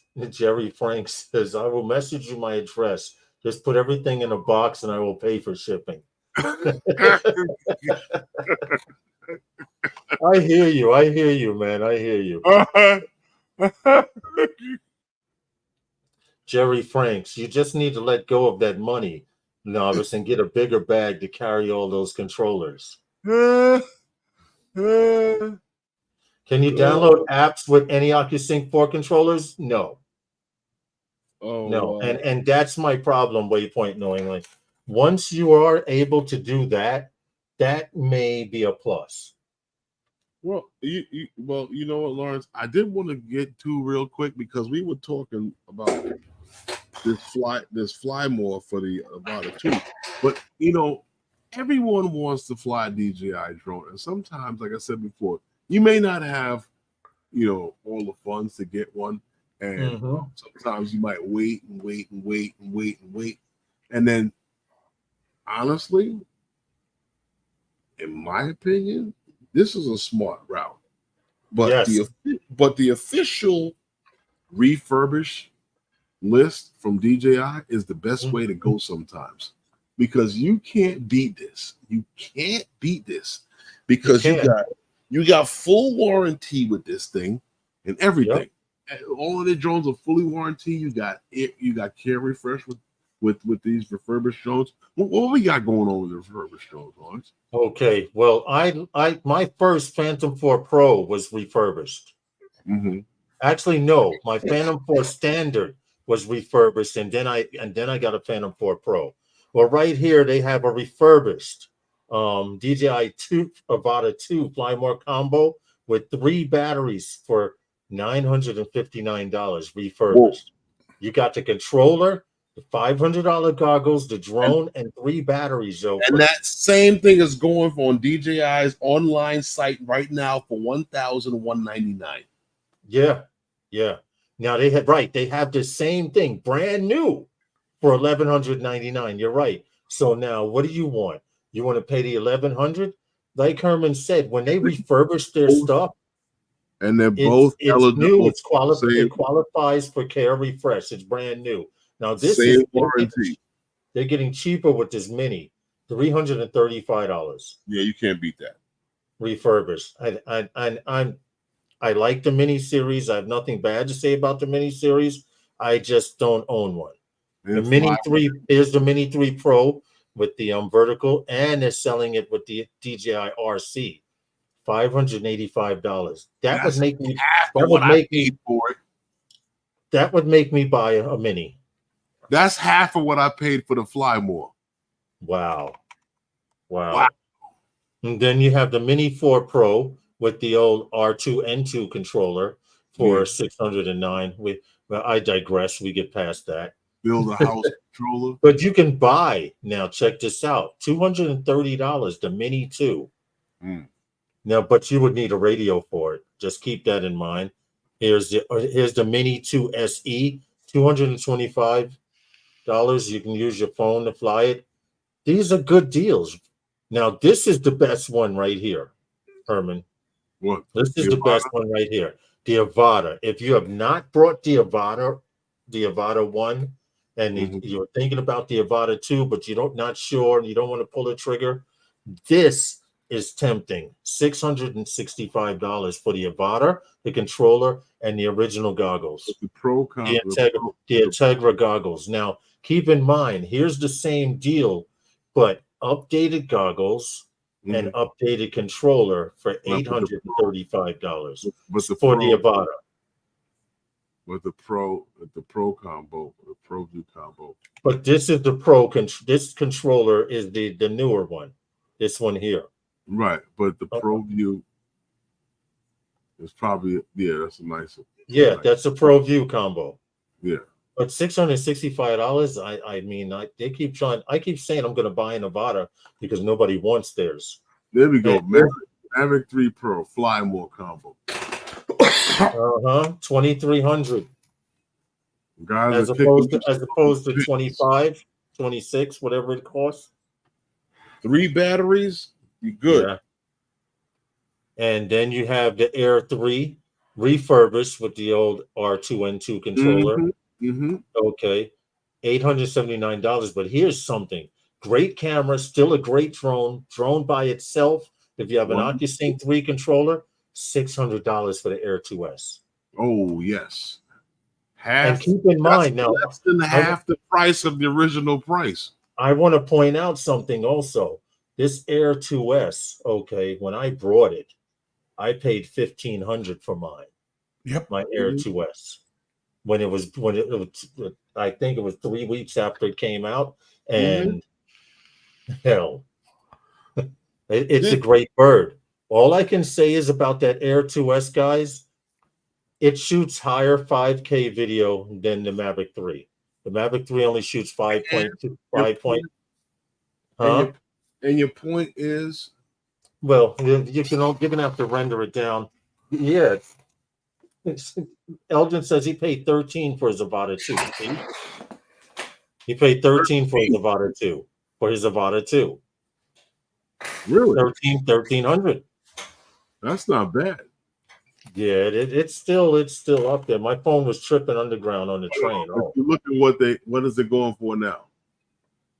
says, I will message you my address. Just put everything in a box and I will pay for shipping. I hear you, man. I hear you. Jerry Franks, you just need to let go of that money, novice, and get a bigger bag to carry all those controllers. Can you download apps with any OcuSync 4 controllers? No. No. And that's my problem, Waypoint knowingly. Once you are able to do that, that may be a plus. Well, you know what, Lawrence? I did want to get to real quick because we were talking about this fly more for the Avata 2. But everyone wants to fly a DJI drone, and sometimes, like I said before, you may not have all the funds to get one, and sometimes you might wait, and then honestly, in my opinion, this is a smart route. But the official refurbished list from DJI is the best way to go sometimes, because you can't beat this. You can't beat this because you got full warranty with this thing and everything. Yep. All of the drones are fully warranty. You got care refresh with these refurbished drones. What we got going on with the refurbished drones, Lawrence? Okay, well, my first Phantom 4 Pro was refurbished. Mm-hmm. Actually, no, my Phantom 4 Standard was refurbished, and then I got a Phantom 4 Pro. Well, right here they have a refurbished DJI Avata 2 Fly More combo with 3 batteries for $959 refurbished. Whoa. You got the controller, the $500 goggles, the drone, and 3 batteries. And that same thing is going on DJI's online site right now for $1,199. Yeah. Now they have the same thing, brand new, for $1,199. You're right. So now, what do you want? You want to pay the $1,100? Like Herman said, when they refurbish their stuff, and they're both eligible. It qualifies for care refresh. It's brand new. Now this is warranty. They're getting cheaper with this mini, $335. Yeah, you can't beat that. Refurbished. I like the mini series. I have nothing bad to say about the mini series. I just don't own one. The Mini 3 is the Mini 3 Pro with the vertical, and they're selling it with the DJI RC, $585. That would make me buy a mini. That's half of what I paid for the Fly More. Wow. And then you have the Mini 4 Pro with the old R2N2 controller for $609. Well, I digress. We get past that. Build a house controller. But you can buy now. Check this out: $230. The Mini 2. Now, but you would need a radio for it. Just keep that in mind. Here's the Mini 2 SE, $225. You can use your phone to fly it. These are good deals. Now, this is the best one right here, Herman. What? This is the best one right here. The Avata. If you have not brought the Avata 1, and you're thinking about the Avata 2, but not sure, you don't want to pull the trigger, this is tempting. $665 for the Avata, the controller, and the original goggles. The Pro the Integra goggles. Now, keep in mind, here's the same deal, but updated goggles and updated controller for $835 for the Avata. With the Pro combo, the Pro View combo. But this is the Pro. This controller is the newer one. This one here. Right, but the Pro View is probably that's a nice one. Yeah, that's a Pro View combo. Yeah. But $665, I mean, they keep trying. I keep saying I'm going to buy an Avata because nobody wants theirs. There we go. Maverick 3 Pro Fly More combo. 2,300. Guys, as opposed to 25, 26, whatever it costs. 3 batteries, you good. Yeah. And then you have the Air 3 refurbished with the old R2N2 controller. Okay, $879. But here's something: great camera, still a great drone by itself. If you have an OcuSync 3 controller, $600 for the Air 2S. Oh yes. And keep in mind now, less than half the price of the original price. I want to point out something also. This Air 2S, okay, when I brought it, I paid $1,500 for mine. Yep. My Air 2S. When it was, I think it was 3 weeks after it came out, and hell, it's a great bird. All I can say is about that Air 2S, guys, it shoots higher 5K video than the Mavic 3. The Mavic 3 only shoots 5.2, 5 point. Huh? And your point is? Well, you're gonna have to render it down. Yeah. Elgin says he paid $13 for his Avata 2. See? He paid $13 for his Avata 2. Really? $1,300. That's not bad. Yeah, it's still up there. My phone was tripping underground on the train. Oh. You look at what is it going for now?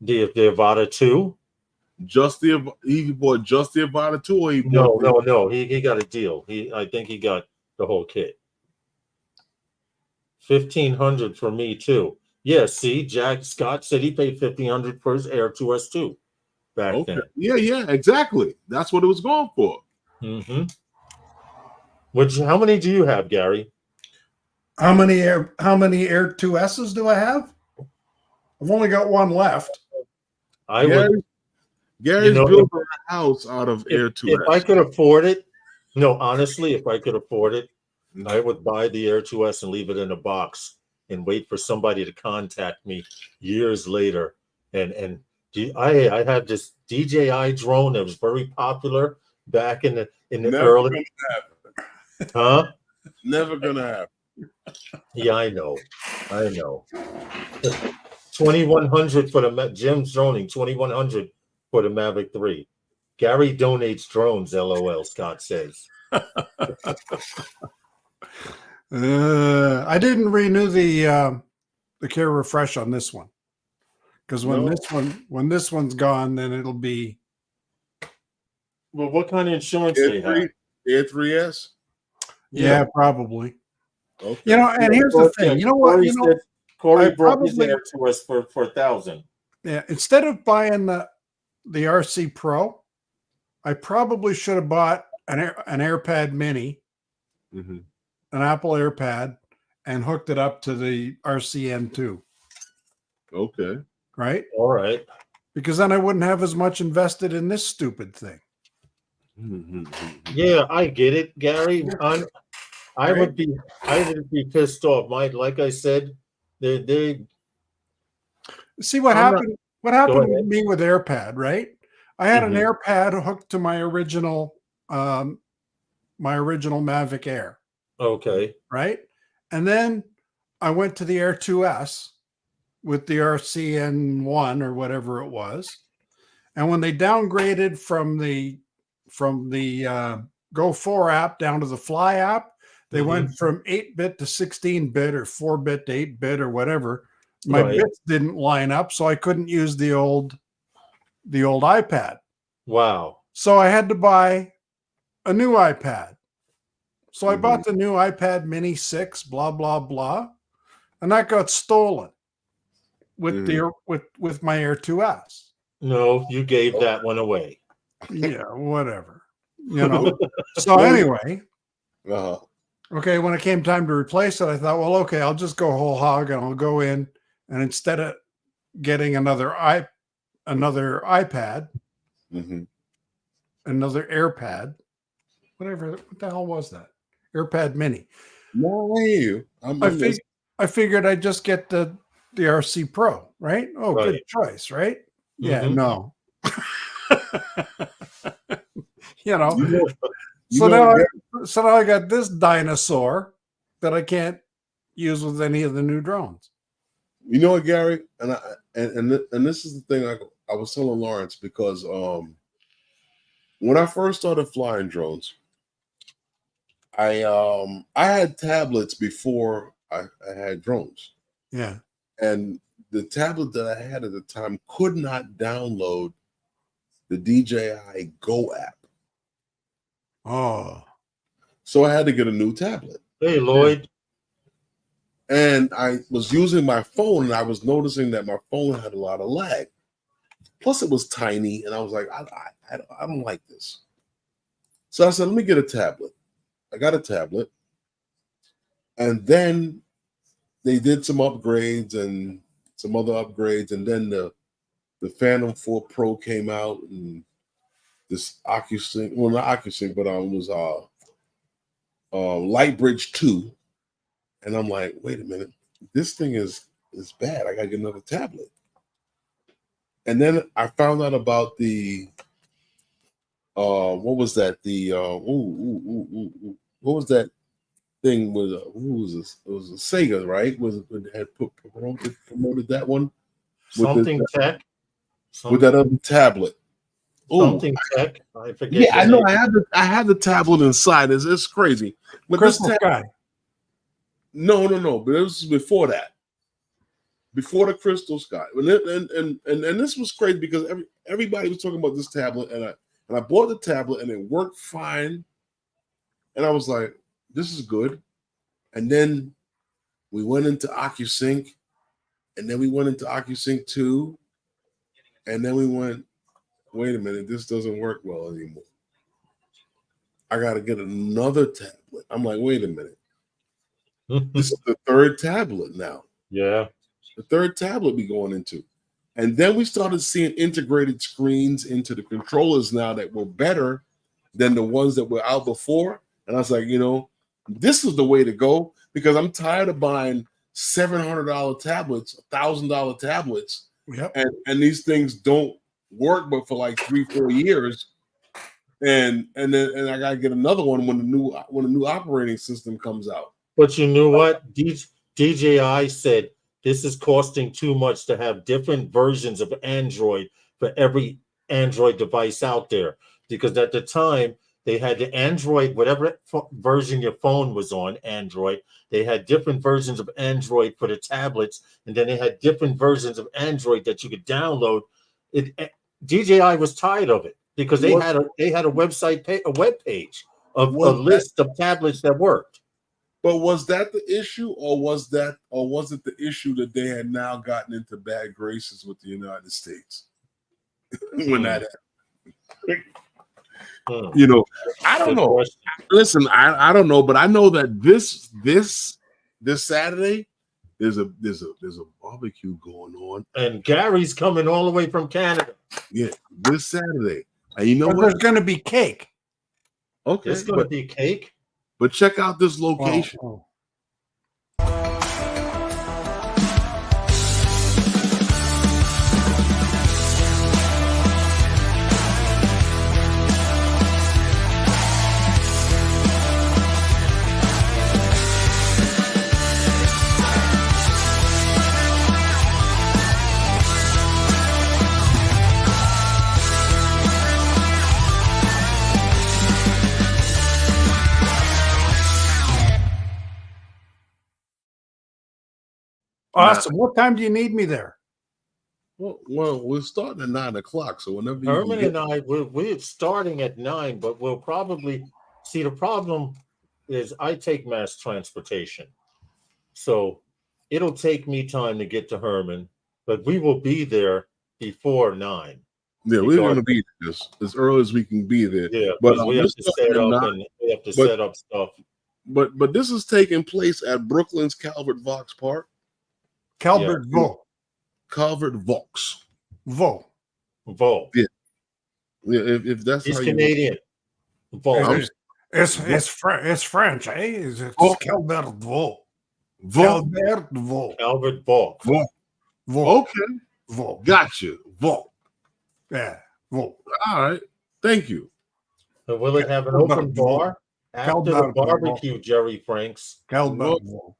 The Avata 2? He bought just the Avata 2, or he bought no. He got a deal. I think he got the whole kit. $1,500 for me too. Yeah, see, Jack Scott said he paid $1,500 for his Air 2S too back then. Yeah, exactly. That's what it was going for. How many do you have, Gary? How many Air 2S's do I have? I've only got one left. Gary's building a house out of Air 2S. If I could afford it, honestly, if I could afford it, I would buy the Air 2S and leave it in a box and wait for somebody to contact me years later. And I had this DJI drone that was very popular back in the early. Huh? Never gonna happen. Yeah, I know. $2,100 for the Jim's droning. $2,100 for the Mavic 3. Gary donates drones. LOL. Scott says. I didn't renew the care refresh on this one, because when this one's gone, then it'll be. Well, what kind of insurance do you have? Air 3S. Yeah, probably. Okay. And here's the thing. You know what? Corey brought his Air to us for $1,000. Yeah, instead of buying the RC Pro, I probably should have bought an AirPad Mini, an Apple AirPad, and hooked it up to the RCN2. Okay. Right? All right. Because then I wouldn't have as much invested in this stupid thing. Yeah, I get it, Gary. I would be pissed off. Like I said, they see what happened. What happened with me with AirPad, right? I had an AirPad hooked to my original Mavic Air. Okay. Right? And then I went to the Air 2S with the RCN1 or whatever it was. And when they downgraded from the Go 4 app down to the Fly app, they went from 8-bit to 16-bit or 4-bit to 8-bit or whatever. My bits didn't line up, so I couldn't use the old iPad. Wow. So I had to buy a new iPad. So I bought the new iPad Mini 6, blah blah blah, and that got stolen with with my Air 2S. No, you gave that one away. Yeah, whatever. You know. So anyway, okay, when it came time to replace it, I thought, well, okay, I'll just go whole hog and I'll go in, and instead of getting another iPad, another AirPad, whatever. What the hell was that? AirPad Mini. No, I hear you. I figured I'd just get the RC Pro, right? Oh, good choice, right? Yeah, no. you know. So now I got this dinosaur that I can't use with any of the new drones. You know what, Gary? And this is the thing I was telling Lawrence, because when I first started flying drones, I had tablets before I had drones. Yeah. And the tablet that I had at the time could not download the DJI Go app. Oh. So I had to get a new tablet. Hey, Lloyd. And I was using my phone, and I was noticing that my phone had a lot of lag. Plus, it was tiny, and I was like, I don't like this. So I said, let me get a tablet. I got a tablet. And then they did some upgrades and some other upgrades. And then the Phantom 4 Pro came out, and this OcuSync, well, not OcuSync, but it was Lightbridge 2. And I'm like, wait a minute, this thing is bad. I got to get another tablet. And then I found out about the, what was that? The, what was that thing with, who was this? It was a Sega, right? Had promoted that one? Something tech? With that other tablet. Something tech? I forget. Yeah, I know. I had the tablet inside. It's crazy. But Crystal Sky. No. But it was before that. Before the Crystal Sky. And this was crazy because everybody was talking about this tablet, and I bought the tablet and it worked fine. And I was like, this is good. And then we went into OcuSync, and then we went into OcuSync 2, and then we went, wait a minute, this doesn't work well anymore. I got to get another tablet. I'm like, wait a minute. This is the third tablet now. Yeah. The third tablet we going into. And then we started seeing integrated screens into the controllers now that were better than the ones that were out before. And I was like, this is the way to go, because I'm tired of buying $700 tablets, $1,000 tablets. Yep. And these things don't work but for like 3-4 years. And then I gotta get another one when the new operating system comes out. But you know what? DJI said this is costing too much to have different versions of Android for every Android device out there. Because at the time, they had the Android, whatever version your phone was on, Android. They had different versions of Android for the tablets. And then they had different versions of Android that you could download. DJI was tired of it because they had a website, a web page of a list of tablets that worked. But was that the issue, or was it the issue that they had now gotten into bad graces with the United States when that happened? I don't know. Listen, I don't know, but I know that this Saturday there's a barbecue going on, and Gary's coming all the way from Canada. Yeah, this Saturday, and you know what? There's going to be cake. Okay, there's going to be cake. But check out this location. Oh. Awesome. What time do you need me there? Well, we're starting at 9 o'clock, so whenever you Herman can and I, we're starting at 9, but we'll probably see. The problem is I take mass transportation, so it'll take me time to get to Herman, but we will be there before 9. yeah, we're going to be as early as we can be there. Yeah, but because we have to set up and we have to set up stuff. But this is taking place at Brooklyn's Calvert Vaux Park. Calvert Vaux. Calvert Vaux. Vaux. Vaux. Yeah. If that's He's how Canadian. Vaux. It's French, eh? It's Calvert Vaux. Calvert Vaux. Calvert Vaux. Vaux. Okay. Vaux. Gotcha. Vaux. Yeah. Vaux. All right. Thank you. So will it have an open bar after the barbecue, Jerry Franks? Calvert Vaux.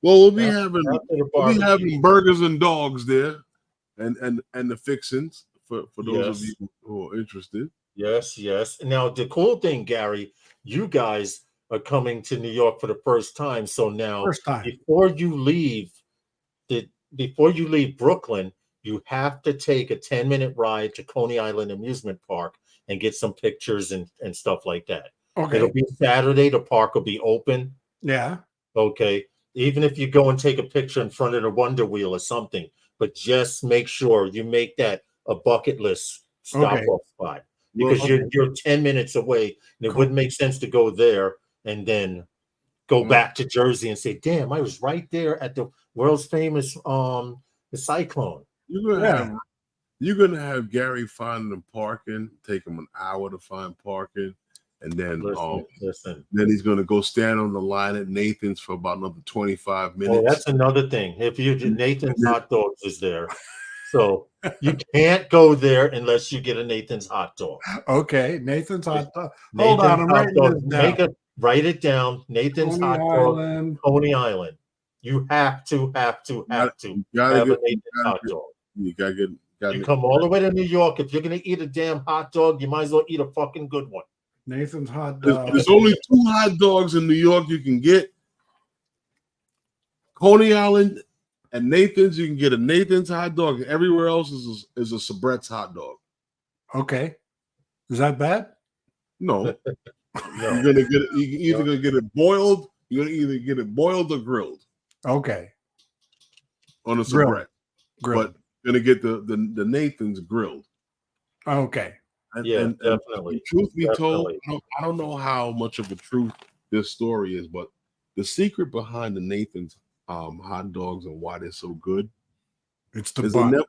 Well, we'll be having burgers and dogs there, and the fixings for those of you who are interested. Yes, yes. Now the cool thing, Gary, you guys are coming to New York for the first time. So now, before you leave Brooklyn, you have to take a 10-minute ride to Coney Island Amusement Park and get some pictures and stuff like that. Okay. It'll be Saturday. The park will be open. Yeah. Okay. Even if you go and take a picture in front of the Wonder Wheel or something, but just make sure you make that a bucket list stop-off spot, because you're 10 minutes away, and it wouldn't make sense to go there and then go back to Jersey and say, "Damn, I was right there at the world's famous the Cyclone." You're gonna have Gary find them parking, take him an hour to find parking. And then, then he's going to go stand on the line at Nathan's for about another 25 minutes. Oh, that's another thing. If you Nathan's Hot Dogs is there, so you can't go there unless you get a Nathan's hot dog. Okay, Nathan's hot dog. Hold on, I'm writing this down. Write it down. Nathan's Hot Dog, Coney Island. You have to have a Nathan's hot dog. You gotta get. You come all the way to New York. If you're gonna eat a damn hot dog, you might as well eat a fucking good one. Nathan's hot dog. There's only 2 hot dogs in New York you can get. Coney Island and Nathan's. You can get a Nathan's hot dog. Everywhere else is a Sabret's hot dog. Okay. Is that bad? No. No. You're gonna get it. You're either gonna get it boiled. You're gonna either get it boiled or grilled. Okay. On a Sabret. But you're gonna get the Nathan's grilled. Okay. And definitely. Truth be told, I don't know how much of a truth this story is, but the secret behind the Nathan's hot dogs and why they're so good, it's the bun.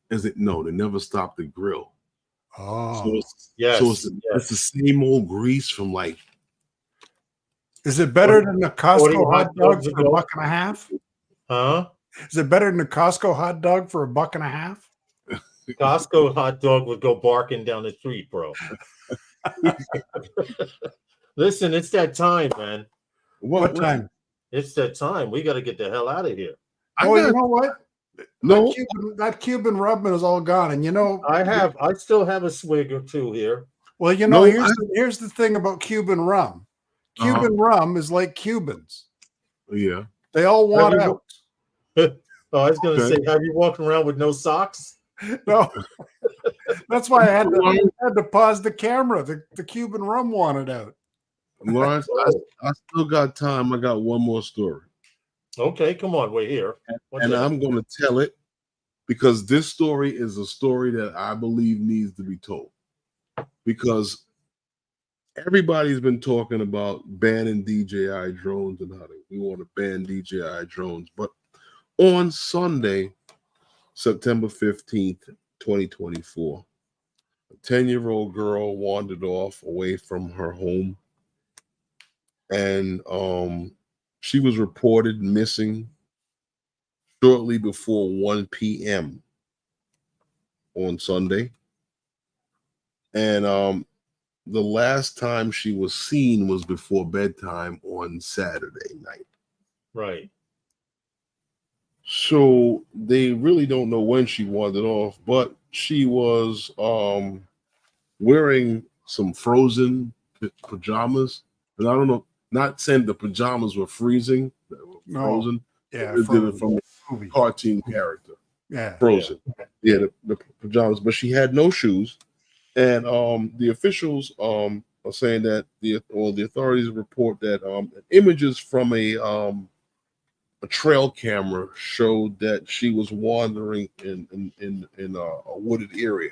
They never stop the grill. Oh, so it's the same old grease from like. Is it better than the Costco hot dog for $1.50? Huh? Is it better than the Costco hot dog for $1.50? Costco hot dog would go barking down the street, bro. Listen, it's that time, man. What time? It's that time. We got to get the hell out of here. You know what? No, that Cuban rum is all gone, and I still have a swig or two here. Well, here's the thing about Cuban rum. Cuban rum is like Cubans. Yeah, they all want out. I was going to say, have you walking around with no socks? No, that's why I had to pause the camera. The Cuban rum wanted out. Lawrence, I still got time. I got one more story. Okay, come on, we're here. And I'm going to tell it because this story is a story that I believe needs to be told. Because everybody's been talking about banning DJI drones and how we want to ban DJI drones. But on Sunday, September 15th, 2024, a 10-year-old girl wandered off away from her home, and she was reported missing shortly before 1 p.m. on Sunday. And the last time she was seen was before bedtime on Saturday night. Right. So they really don't know when she wandered off, but she was wearing some frozen pajamas. And I don't know, not saying the pajamas were freezing, frozen. Yeah, It did it from movie. cartoon character. Yeah. Frozen. Yeah, the pajamas, but she had no shoes. And the officials are saying that the authorities report that images from a trail camera showed that she was wandering in a wooded area.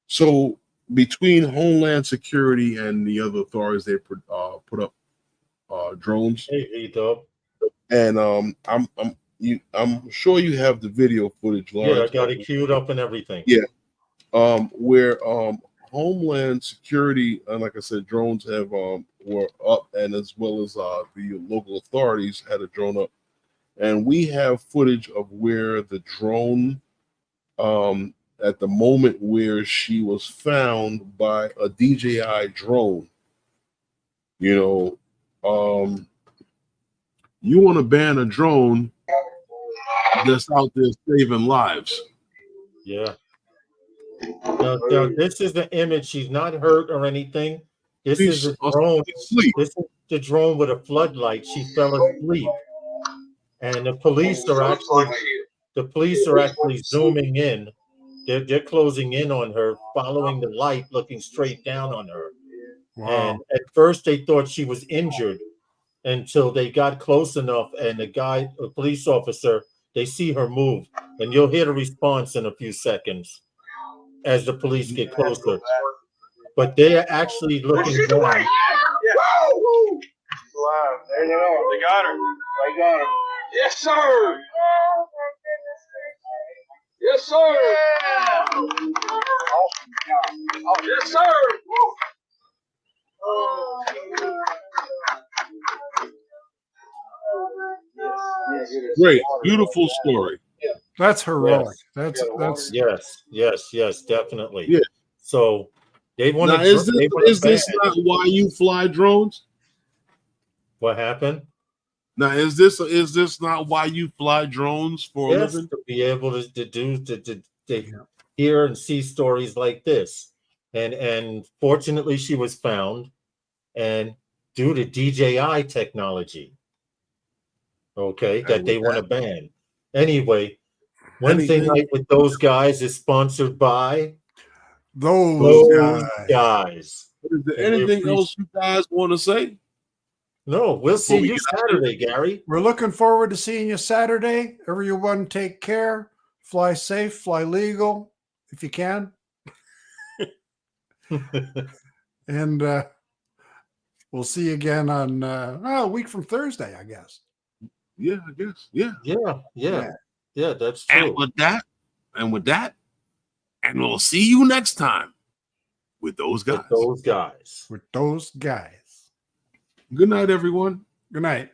So between Homeland Security and the other authorities, they put up drones. Hey, Dub. And I'm sure you have the video footage, Lawrence. Yeah, I got it queued up and everything. Yeah. Where Homeland Security and, like I said, drones have were up, and as well as the local authorities had a drone up, and we have footage of where the drone at the moment where she was found by a DJI drone. You know, you want to ban a drone that's out there saving lives. Yeah. Now, this is the image. She's not hurt or anything. This is a drone. This is the drone with a floodlight. She fell asleep, and the police are actually zooming in. They're closing in on her, following the light, looking straight down on her. Wow. And at first, they thought she was injured until they got close enough, and a police officer, they see her move, and you'll hear the response in a few seconons as the police get closer. But they are actually looking down. Wow, there they are. They got her. They got her. Yes, sir. Yes, sir. Yes, sir. Great, beautiful story. That's heroic. That's Yes, definitely. Yeah. So they want Now, to. is this not why you fly drones? What happened? Now, is this not why you fly drones for a living? To be able to hear and see stories like this, and fortunately she was found, and due to DJI technology, okay, that they want to ban. Anyway, Wednesday night with those guys is sponsored by those guys. Is there anything else you guys want to say? No, we'll see you Saturday, Gary. We're looking forward to seeing you Saturday. Everyone take care. Fly safe, fly legal, if you can. And we'll see you again on a week from Thursday, I guess. Yeah, I guess. Yeah, that's true. And with that, and we'll see you next time with those guys. With those guys. Good night, everyone. Good night.